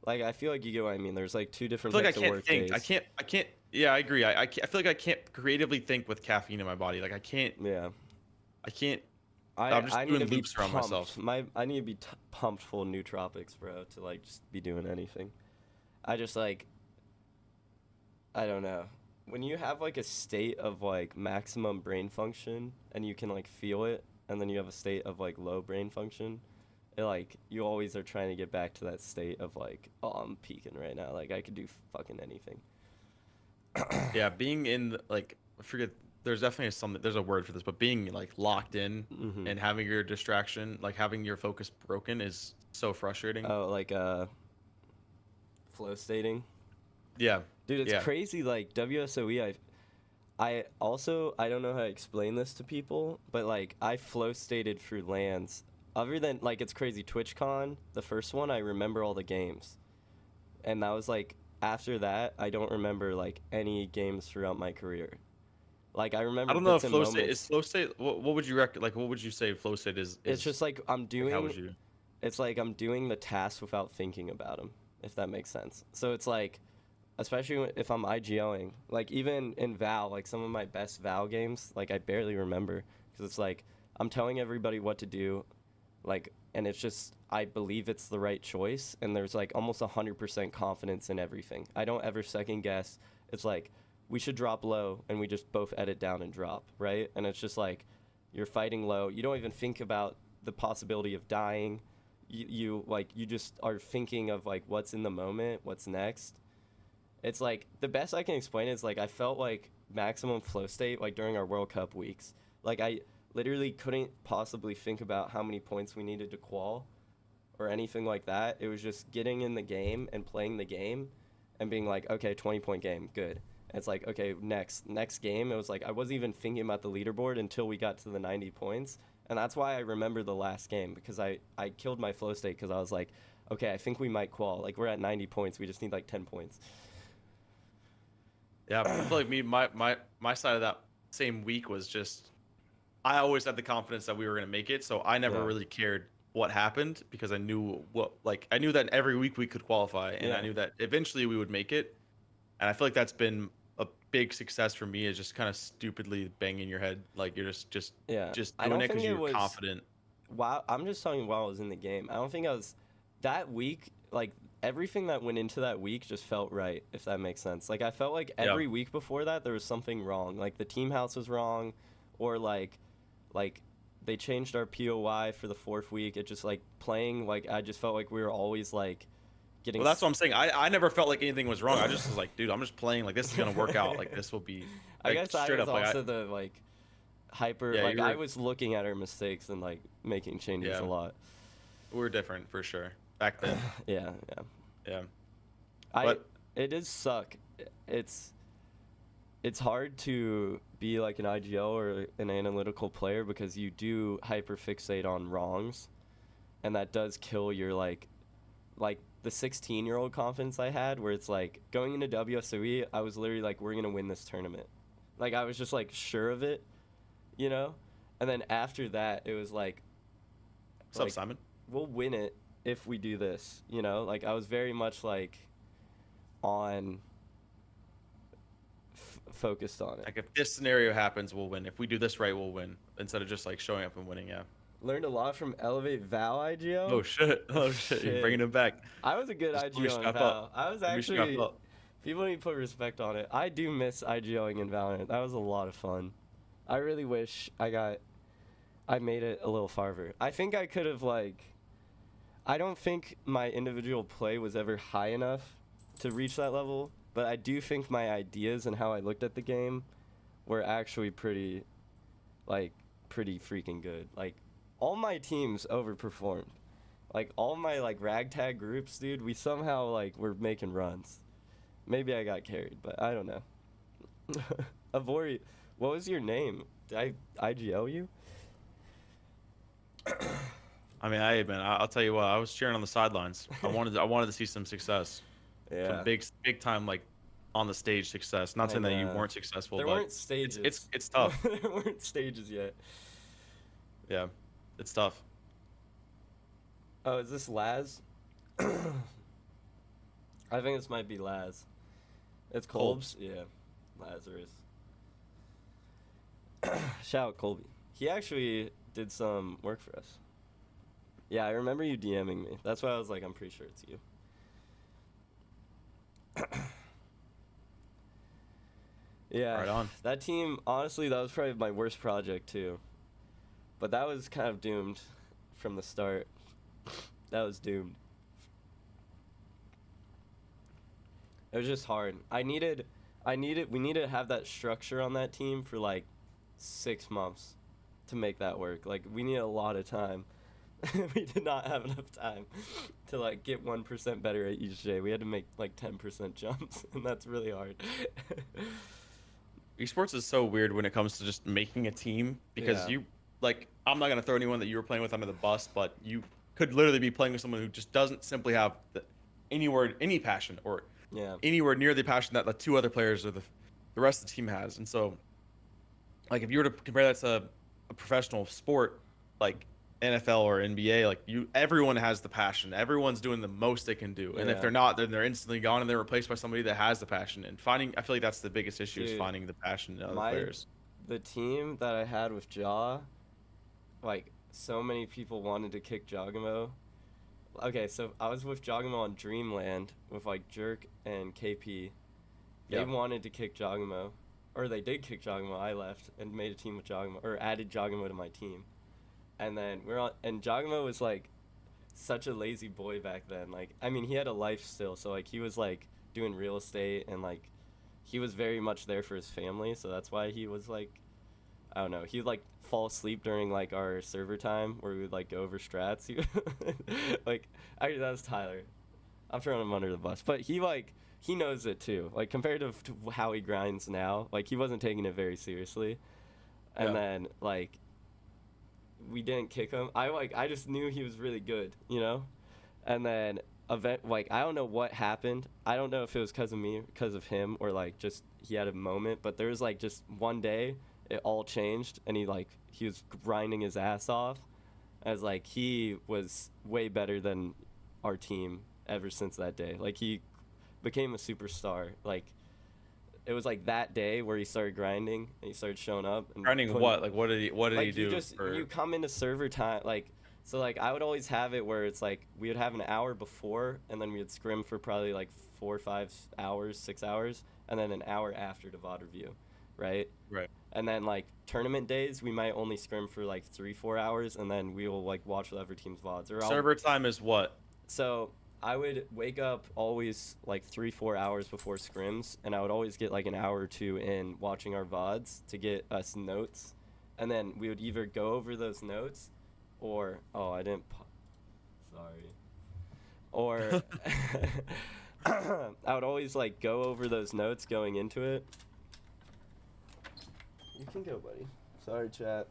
like I feel like you get what I mean. There's like two I different feel like I types of can't work think. days. I can't. Yeah, I agree. I feel like I can't creatively think with caffeine in my body. Like I can't. Yeah. I can't. I I'm just I need to doing be loops around myself. pumped. I need to be pumped full of nootropics, bro, to like just be doing anything. I just like I don't know. When you have like a state of like maximum brain function and you can like feel it, and then you have a state of like low brain function, it like you always are trying to get back to that state of like, oh, I'm peaking right now. Like I could do fucking anything. Yeah, being in like I forget. There's definitely something. There's a word for this, but being like locked in Mhm. and having your distraction, like having your focus broken, is so frustrating. Oh, like flow stating. Yeah, Dude, it's yeah. crazy like WSOE I also I don't know how to explain this to people, but like I flow stated through lands. Other than like it's crazy TwitchCon, the first one I remember all the games. And that was like after that I don't remember like any games throughout my career. Like I I remember don't know if bits and flow state is moments. flow state. What would you like? What would you say flow state is? It's just like Like how would you? it's like I'm doing the tasks without thinking about them, if that makes sense. So it's like especially if I'm IGOing, like even in Val, like some of my best Val games, like I barely remember because it's like I'm telling everybody what to do, like, and it's just I believe it's the right choice, and there's like almost 100% confidence in everything. I don't ever second guess. It's like we should drop low, and we just both edit down and drop, right? And it's just like you're fighting low. You don't even think about the possibility of dying. You like you just are thinking of like what's in the moment, what's next. It's like the best I can explain is like I felt like maximum flow state like during our World Cup weeks. Like I literally couldn't possibly think about how many points we needed to qual or anything like that. It was just getting in the game and playing the game and being like, okay, 20-point game, good. And it's like, okay, next game. It was like I wasn't even thinking about the leaderboard until we got to the 90 points. And that's why I remember the last game, because I killed my flow state because I was like, okay, I think we might qual. Like, we're at 90 points. We just need like 10 points. Yeah, I feel like my side of that same week was just, I always had the confidence that we were going to make it, so I never really cared what happened because I knew I knew that every week we could qualify, and I knew that eventually we would make it. And I feel like that's been a big success for me, is just kind of stupidly banging your head, like you're just doing it because you're confident. Wow, I'm just talking while I was in the game. I don't think I was that week. Like, everything that went into that week just felt right, if that makes sense. Like, I felt like every week before that there was something wrong. Like, the team house was wrong, or like they changed our POI for the 4th week. It just, like, playing, like, I just felt like we were always like getting. Well, that's what I'm saying. I never felt like anything was wrong. I just was like, dude, I'm just playing. Like, this is gonna work out. Like, this will be. Like, I guess I was also the like hyper. Yeah, like, I was looking at our mistakes and like making changes a lot. We were different for sure back then. Yeah. But it does suck. It's hard to be like an IGL or an analytical player because you do hyper fixate on wrongs, and that does kill your like the 16-year-old confidence I had, where it's like going into WSOE, I was literally like, we're gonna win this tournament. Like, I was just like sure of it, you know. And then after that, it was like, what's up, Simon? We'll win it if we do this, you know. Like, I was very much like on focused on it. Like, if this scenario happens, we'll win. If we do this right, we'll win. Instead of just like showing up and winning. Yeah. Learned a lot from Elevate Val IGO. Oh shit! You're bringing him back. I was a good IGO in Val. I was actually. People need to put respect on it. I do miss IGOing in Valorant. That was a lot of fun. I really wish I made it a little farther. I think I could have I don't think my individual play was ever high enough to reach that level, but I do think my ideas and how I looked at the game were actually pretty freaking good. Like, all my teams overperformed. Like, all my ragtag groups, dude, we somehow were making runs. Maybe I got carried, but I don't know. Avori, what was your name? Did I IGL you? I mean, I'll tell you what, I was cheering on the sidelines. I wanted to see some success. Yeah. Some big time on the stage success. Not saying that you weren't successful. There weren't stages. It's tough. There weren't stages yet. Yeah, it's tough. Oh, is this Laz? I think this might be Laz. It's Colbs? Yeah, Lazarus. Shout out Colby. He actually did some work for us. Yeah, I remember you DMing me. That's why I was like, I'm pretty sure it's you. Yeah, right on. That team, honestly, that was probably my worst project too. But that was kind of doomed from the start. That was doomed. It was just hard. We needed to have that structure on that team for 6 months to make that work. We needed a lot of time. We did not have enough time to get 1% better at each day. We had to make 10% jumps, and that's really hard. Esports is so weird when it comes to just making a team, because I'm not gonna throw anyone that you were playing with under the bus, but you could literally be playing with someone who just doesn't simply have any passion or anywhere near the passion that the 2 other players or the rest of the team has. And so, if you were to compare that to a professional sport like NFL or NBA, everyone has the passion. Everyone's doing the most they can do. And if they're not, then they're instantly gone and they're replaced by somebody that has the passion. And I feel like that's the biggest issue, is finding the passion in other players. The team that I had with Jaw, so many people wanted to kick Jogamo. Okay, so I was with Jogamo on Dreamland with Jerk and KP. They wanted to kick Jogamo, or they did kick Jogamo. I left and made a team with Jogamo, or added Jogamo to my team. And then and Jogamo was such a lazy boy back then. I mean, he had a life still, so he was doing real estate, and he was very much there for his family, so that's why he was I don't know, he'd fall asleep during our server time where we would go over strats. Actually, that was Tyler. I'm throwing him under the bus, but he knows it too. Compared to how he grinds now, he wasn't taking it very seriously. And then we didn't kick him. I just knew he was really good, you know? And then I don't know what happened. I don't know if it was because of me, because of him, or like just he had a moment. But there was like just one day, it all changed, and he was grinding his ass off. As like he was way better than our team ever since that day. Like he became a superstar. Like it was like that day where he started grinding and he started showing up. And Grinding what? Like what did he do? You come into server time like. So, like, I would always have it where it's, like, we would have an hour before, and then we would scrim for probably, like, 4 or 5 hours, 6 hours, and then an hour after to VOD review, right? Right. And then, like, tournament days, we might only scrim for, like, 3-4 hours, and then we will, like, watch the other team's VODs. Server time is what? So, I would wake up always, like, 3-4 hours before scrims, and I would always get, like, an hour or two in watching our VODs to get us notes. And then we would either go over those notes, or sorry. Or I would always like go over those notes going into it. You can go, buddy. Sorry, chat.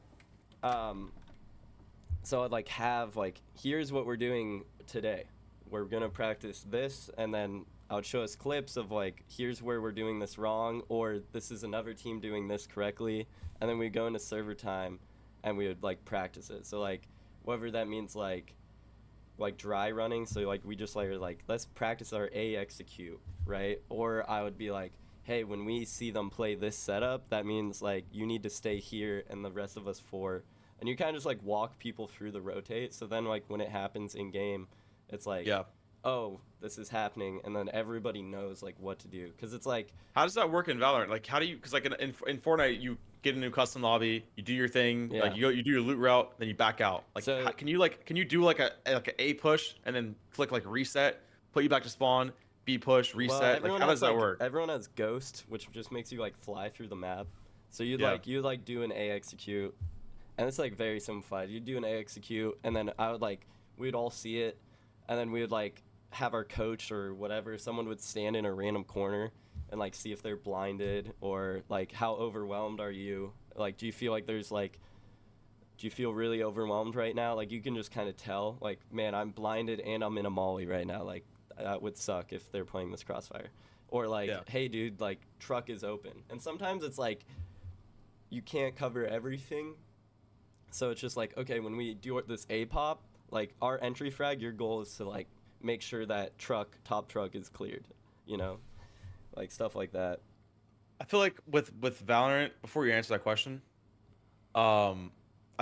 So I'd like have like, here's what we're doing today. We're gonna practice this, and then I would show us clips of like, here's where we're doing this wrong, or this is another team doing this correctly, and then we go into server time and we would like practice it. So like whether that means like dry running, so like we just like let's practice our A execute, right? Or I would be like, hey, when we see them play this setup, that means like you need to stay here and the rest of us 4. And you kind of just like walk people through the rotate, so then like when it happens in game, it's like, yeah, oh, this is happening, and then everybody knows like what to do, because it's like, how does that work in Valorant? Like how do you, because like in Fortnite you get a new custom lobby, you do your thing, yeah. like you do your loot route, then you back out. Like so, can you do like a push and then click like reset, put you back to spawn, B push, reset? Well, like how does that work? Everyone has ghost, which just makes you like fly through the map. So you'd do an A execute, and it's like very simplified. You'd do an A execute, and then we'd all see it, and then we would like have our coach or whatever, someone would stand in a random corner and like see if they're blinded, or like how overwhelmed are you, like do you feel like there's like, do you feel really overwhelmed right now? Like you can just kind of tell, like, man, I'm blinded and I'm in a molly right now, like that would suck if they're playing this crossfire. Or like, hey dude, like truck is open. And sometimes it's like you can't cover everything, so it's just like, okay, when we do this A pop, like our entry frag, your goal is to like make sure that top truck is cleared, you know, like stuff like that. I feel like with Valorant, before you answer that question, I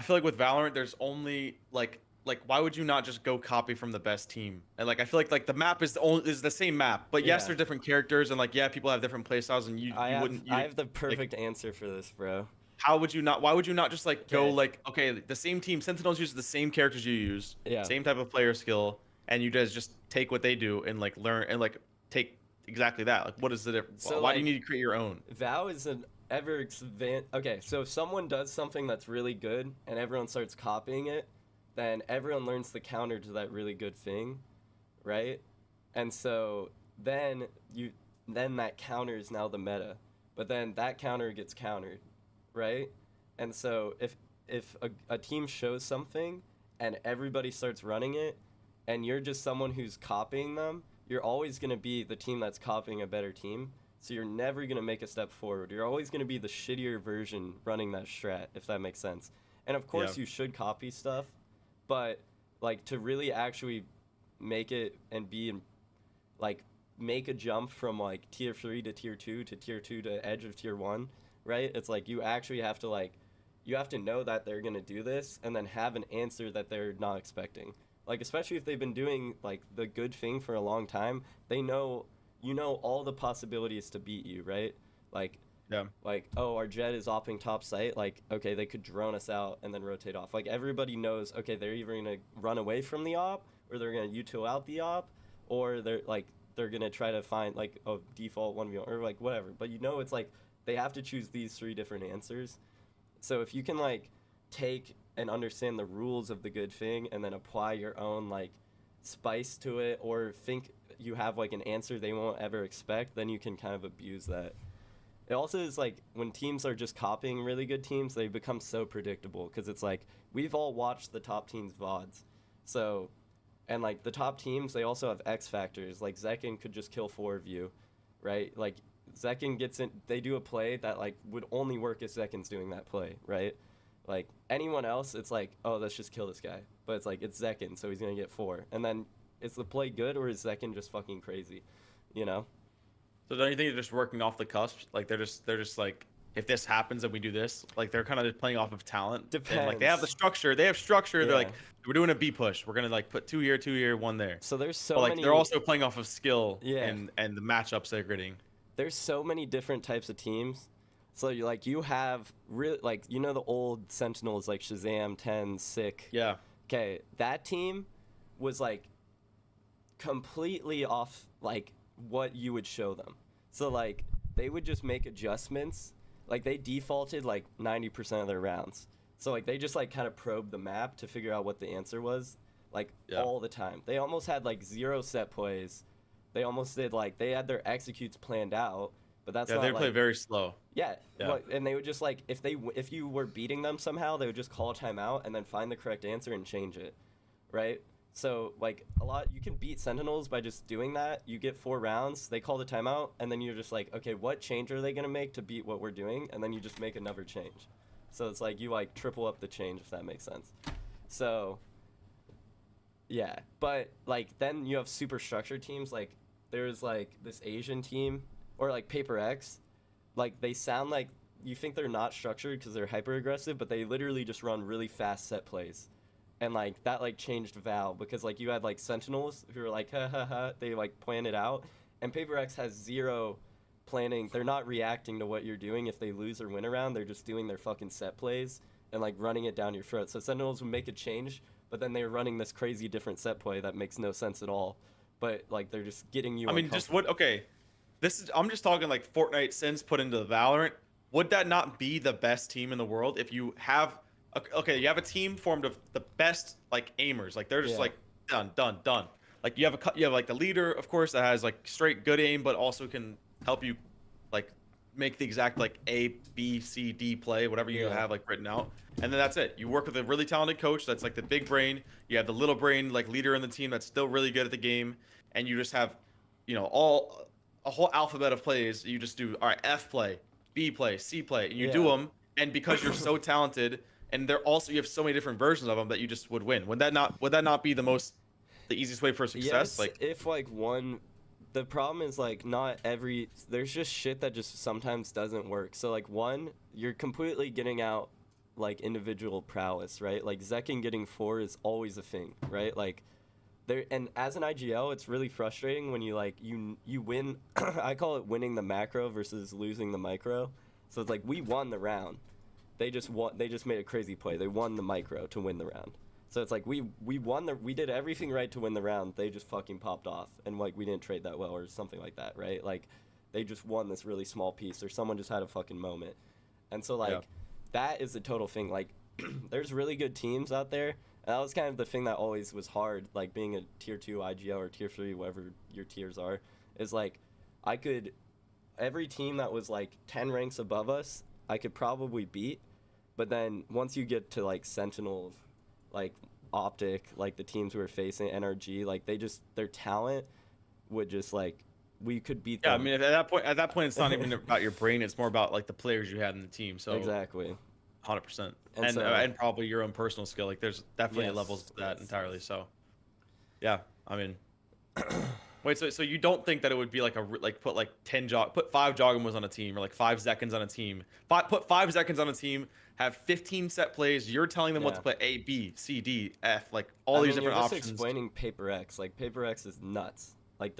feel like with Valorant there's only like why would you not just go copy from the best team? And like I feel like the map is the same map, but yes, they're different characters, and like people have different playstyles, and I have the perfect answer for this, bro. How would you not? Why would you not just like go like, okay, the same team, Sentinels uses the same characters you use, same type of player skill, and you guys just take what they do and like learn and like take exactly that. Like, what is the difference? So, why do you need to create your own? Val is an okay, so if someone does something that's really good and everyone starts copying it, then everyone learns the counter to that really good thing, right? And so then that counter is now the meta, but then that counter gets countered, right? And so if a team shows something and everybody starts running it, and you're just someone who's copying them, you're always going to be the team that's copying a better team. So you're never going to make a step forward. You're always going to be the shittier version running that strat, if that makes sense. And of course you should copy stuff, but like to really actually make it and make a jump from like tier 3 to tier 2 to tier 2 to edge of tier 1, right? It's like you actually have to you have to know that they're going to do this and then have an answer that they're not expecting. Like, especially if they've been doing like the good thing for a long time, they know, you know, all the possibilities to beat you, right? Like, like, oh, our jet is opping top site. Like, okay, they could drone us out and then rotate off. Like, everybody knows, okay, they're either going to run away from the op, or they're going to util out the op, or they're going to try to find like a default 1v1 or like whatever. But you know, it's like they have to choose these 3 different answers. So if you can like take and understand the rules of the good thing and then apply your own like spice to it, or think you have like an answer they won't ever expect, then you can kind of abuse that. it also is like when teams are just copying really good teams, they become so predictable because it's like we've all watched the top teams' VODs. So, and like the top teams, they also have X factors. Like Zekin could just kill 4 of you, right? Like Zekin gets in, they do a play that like would only work if Zekin's doing that play, right? Like anyone else, it's like, oh, let's just kill this guy. But it's like it's Zekin, so he's gonna get 4. And then is the play good or is Zekin just fucking crazy, you know? So don't you think they're just working off the cusp? Like they're just like, if this happens and we do this, like they're kind of just playing off of talent. Depends. And like they have the structure. They have structure. Yeah. They're like, we're doing a B push. We're gonna like put 2 here, 1 there. So there's so But like many. they're also playing off of skill. Yeah. And the matchups they're getting. There's so many different types of teams. So you have really like the old Sentinels like Shazam, 10, Sick. Yeah. Okay, that team was like completely off like what you would show them. So like they would just make adjustments. Like they defaulted like 90% of their rounds. So like they just like kind of probed the map to figure out what the answer was like all the time. They almost had like 0 set plays. They almost did like they had their executes planned out, but that's not they like, play very slow. Yeah. And they would just like if you were beating them somehow, they would just call a timeout and then find the correct answer and change it, right? So like you can beat Sentinels by just doing that. You get 4 rounds, they call the timeout, and then you're just like, okay, what change are they gonna make to beat what we're doing? And then you just make another change. So it's like you like triple up the change, if that makes sense. So yeah, but like then you have super structured teams. Like there's like this Asian team or like Paper X. Like they sound like you think they're not structured because they're hyper aggressive, but they literally just run really fast set plays. And like that like changed Val because like you had like Sentinels who were like ha ha ha, they like plan it out, and Paper X has 0 planning. They're not reacting to what you're doing if they lose or win a round. They're just doing their fucking set plays and like running it down your throat. So Sentinels would make a change, but then they're running this crazy different set play that makes no sense at all. But like they're just getting you. I mean, just what? Okay, I'm just talking like Fortnite since put into the Valorant. Would that not be the best team in the world if you have? Okay, you have a team formed of the best like aimers. Like they're just like done. Like you have like the leader, of course, that has like straight good aim, but also can help you like make the exact like A, B, C, D play, whatever you have like written out. And then that's it. You work with a really talented coach that's like the big brain. You have the little brain like leader in the team that's still really good at the game, and you just have, a whole alphabet of plays. You just do all right, F play, B play, C play, and you do them. And because you're so talented, and you have so many different versions of them that you just would win. Would that not be the easiest way for success? Yes, like if like one. The problem is like there's just shit that just sometimes doesn't work. So like you're completely getting out like individual prowess, right? Like Zekin getting 4 is always a thing, right? Like and as an IGL, it's really frustrating when you like you win. I call it winning the macro versus losing the micro. So it's like we won the round. They just made a crazy play. They won the micro to win the round. So it's like we did everything right to win the round. They just fucking popped off, and like we didn't trade that well or something like that, right? Like they just won this really small piece, or someone just had a fucking moment. And so like that is the total thing. Like there's really good teams out there, and that was kind of the thing that always was hard, like being a tier 2 IGL or tier 3, whatever your tiers are, is like every team that was like 10 ranks above us, I could probably beat. But then once you get to like Sentinels, like Optic, like the teams we were facing, NRG, like their talent would just like we could beat them. Yeah, I mean at that point it's not even about your brain, it's more about like the players you had in the team. So exactly. 100%. And probably your own personal skill. Like there's definitely levels to that entirely. So yeah, I mean wait, so you don't think that it would be like put 5 Joggamos on a team, or like 5 Zekins on a team. Put 5 Zekins on a team, have 15 set plays. You're telling them what to play: A, B, C, D, F, like these different options. You're just explaining Paper X. Like Paper X is nuts. Like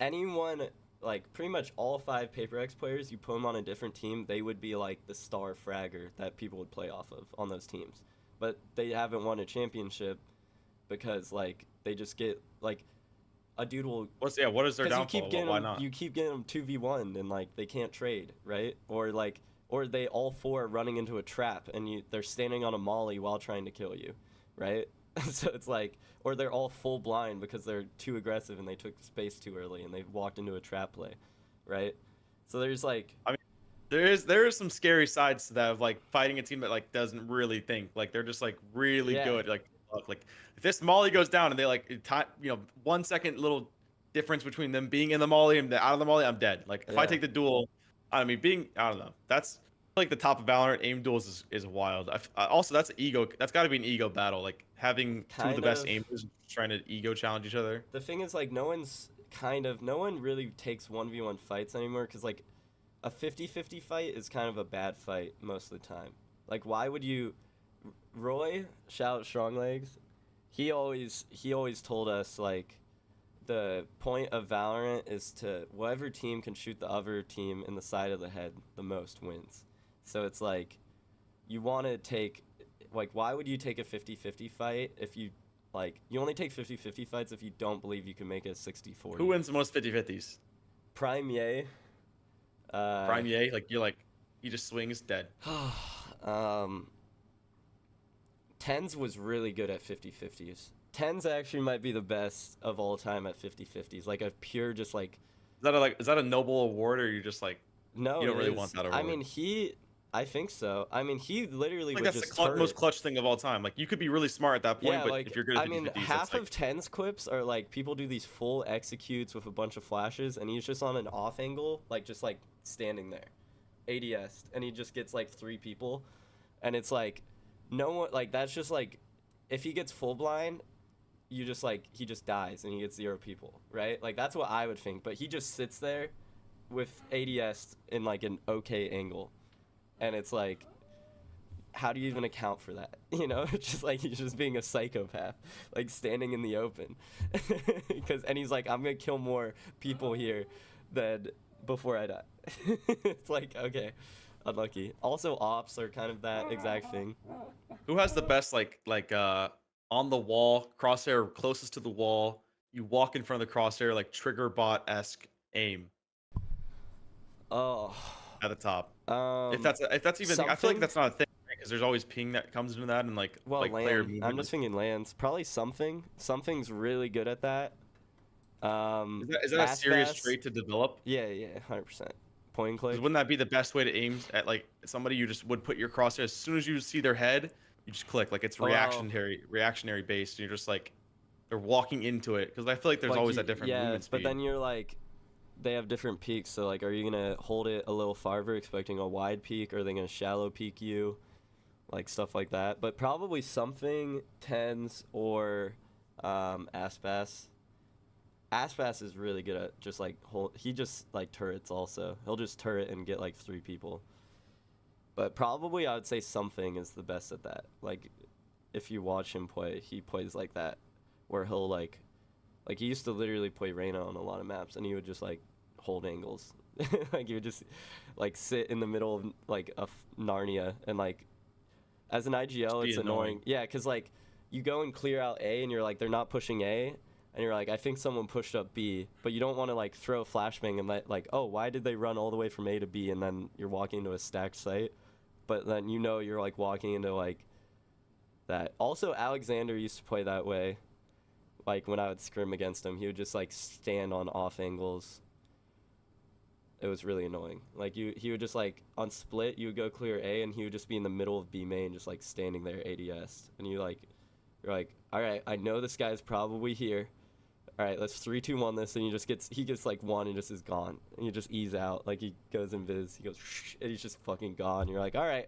anyone, like pretty much all 5 Paper X players, you put them on a different team, they would be like the star fragger that people would play off of on those teams. But they haven't won a championship because like they just get like. A dude will. What is their downfall? Why not? You keep getting them 2v1 and like they can't trade, right? Or they all 4 running into a trap and they're standing on a molly while trying to kill you, right? So it's like, or they're all full blind because they're too aggressive and they took space too early and they walked into a trap play, right? So there's like, I mean, there is some scary sides to that of like fighting a team that like doesn't really think, like they're just like really yeah, good. Like if this Molly goes down and they like time, 1 second little difference between them being in the Molly and out of the Molly, I'm dead. Like if I yeah, take the duel, I mean I don't know. That's like the top of Valorant. Aim duels is wild. Also that's an ego. That's got to be an ego battle. Like having two of the kind best of. aimers trying to ego challenge each other. The thing is like no one really takes 1v1 fights anymore because like a 50-50 fight is kind of a bad fight most of the time. Like why would you Roy, shout out Strong Legs, he always told us like the point of Valorant is to whatever team can shoot the other team in the side of the head the most wins. So it's like you want to take like why would you take a 50-50 fight if you like you only take 50-50 fights if you don't believe you can make a 60-40. Who wins the most 50-50s? Prime Ye. Prime Ye, like you're like he just swings dead. um Tens was really good at 50-50s. Tens actually might be the best of all time at 50-50s. Like a pure just like Is that a noble award or you just like no, you don't it really is. want that award? I mean, I think so. I mean, he literally Like would that's just the most clutch thing of all time. Like you could be really smart at that point, yeah, but like if you're good I at mean, 50-50s, half that's like of Tens clips are like people do these full executes with a bunch of flashes, and he's just on an off angle, like just like standing there, ADS, and he just gets like 3 people, and it's like no one like that's just like if he gets full blind, you just like he just dies and he gets 0 people, right? Like that's what I would think, but he just sits there with ADS in like an okay angle, and it's like how do you even account for that? You know, it's just like he's just being a psychopath, like standing in the open, and he's like, I'm gonna kill more people here than before I die. It's like okay, unlucky. Also, ops are kind of that exact thing. who has the best on the wall crosshair closest to the wall. You walk in front of the crosshair like trigger bot esque aim Oh, at the top. um, If that's even I feel like something. that's not a thing because there's always ping that comes into that and Well, like player land. I'm movement. just thinking lands. Probably something. Something's really good at that. Is that a serious Aspas. trait to develop? Yeah, yeah, 100%. Point and Because click. wouldn't that be the best way to aim at like somebody you just would put your crosshair as soon as you see their head, you just click like it's Well, reactionary based. And you're just like they're walking into it because I feel like there's always that different yeah, movement but speed. then you're like, they have different peaks. So like, are you gonna hold it a little farther, expecting a wide peak, or are they gonna shallow peak you, like stuff like that? But probably something tens or Aspas. Aspas is really good at just like he just like turrets also. He'll just turret and get like 3 people. But probably I would say something is the best at that. Like if you watch him play, he plays like that where he'll like he used to literally play Reyna on a lot of maps and he would just like hold angles. Like he would just like sit in the middle of like Narnia and like as an Just IGL be it's annoying. annoying. Yeah, cuz like you go and clear out A and you're like they're not pushing A and you're like I think someone pushed up B, but you don't want to like throw a flashbang and let like oh, why did they run all the way from A to B and then you're walking into a stacked site, but then you know you're like walking into like that. Also Alexander used to play that way. Like when I would scrim against him, he would just like stand on off angles. It was really annoying. Like he would just like on split, you would go clear A, and he would just be in the middle of B main, just like standing there ADS, and you're like, all right, I know this guy's probably here. All right, let's 3-2-1 this, and he gets like 1 and just is gone, and you just ease out. Like he goes invis, he goes, and he's just fucking gone. You're like, all right.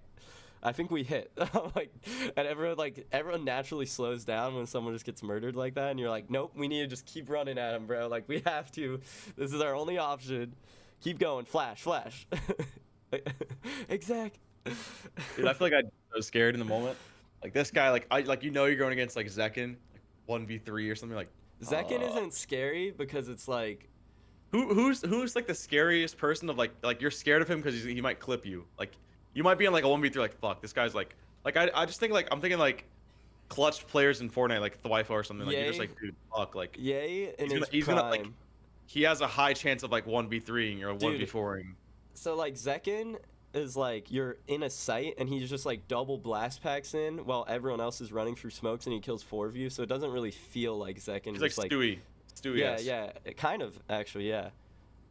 I think we hit. Like, and everyone naturally slows down when someone just gets murdered like that, and you're like, nope, we need to just keep running at him, bro. Like, we have to. This is our only option. Keep going. Flash, flash. Exact. Dude, I feel like I'd be so scared in the moment. Like this guy, you're going against like Zekin, like 1v3 or something like. Zekin isn't scary because it's like. Who's like the scariest person of like you're scared of him because he might clip you like. You might be in like a 1v3 like fuck this guy's like I just think like I'm thinking like clutch players in Fortnite like Thwifa or something like you're just like dude fuck like Yay in he's prime. gonna like he has a high chance of like 1v3ing or 1v4ing. So like Zekin is like you're in a site and he's just like double blast packs in while everyone else is running through smokes and he kills 4 of you, so it doesn't really feel like Zekin. He's like Stewie. Yeah, yeah, kind of actually, yeah.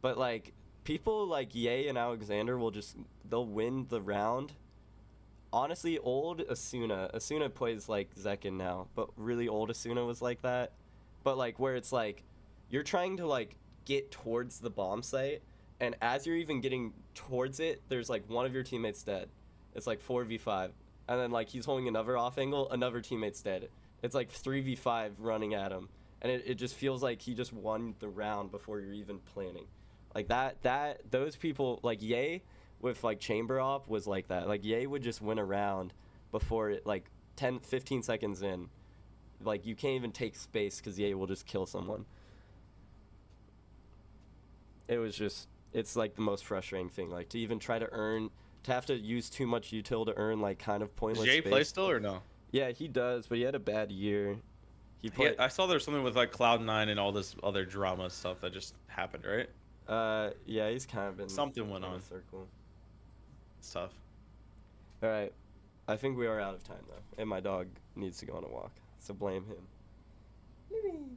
But like people like Ye and Alexander they'll win the round. Honestly, old Asuna plays like Zekin now, but really old Asuna was like that. But like where it's like you're trying to like get towards the bomb site, and as you're even getting towards it, there's like one of your teammates dead. It's like 4v5, and then like he's holding another off angle, another teammate's dead. It's like 3v5 running at him, and it just feels like he just won the round before you're even planning. Like those people like Ye with like chamber op was like that. Like Ye would just win a round before it, like 10-15 seconds in. Like you can't even take space because Ye will just kill someone. It's like the most frustrating thing. Like to even try to have to use too much util to earn like kind of pointless Does Jay space. play still or no? Yeah, he does, but he had a bad year. I saw there was something with like Cloud9 and all this other drama stuff that just happened, right? Yeah, he's kind of been something went in on. a circle. It's tough. All right, I think we are out of time though, and my dog needs to go on a walk, so blame him. You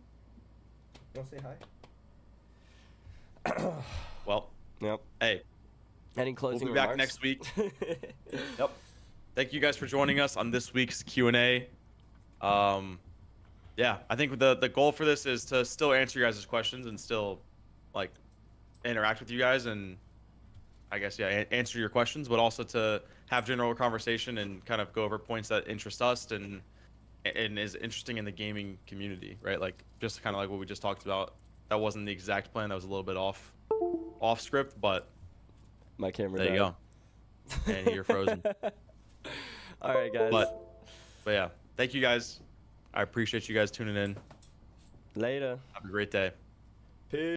want to say hi? Well. Yep. Hey. Any closing remarks? We'll be back next week. Yep. Thank you guys for joining us on this week's Q&A. Yeah, I think the goal for this is to still answer you guys' questions and still like interact with you guys and I guess answer your questions, but also to have general conversation and kind of go over points that interest us and is interesting in the gaming community, right? Like just kind of like what we just talked about. That wasn't the exact plan. That was a little bit off script, but my camera. There you go. And you're frozen. All right, guys. But yeah, thank you guys. I appreciate you guys tuning in. Later. Have a great day. Peace.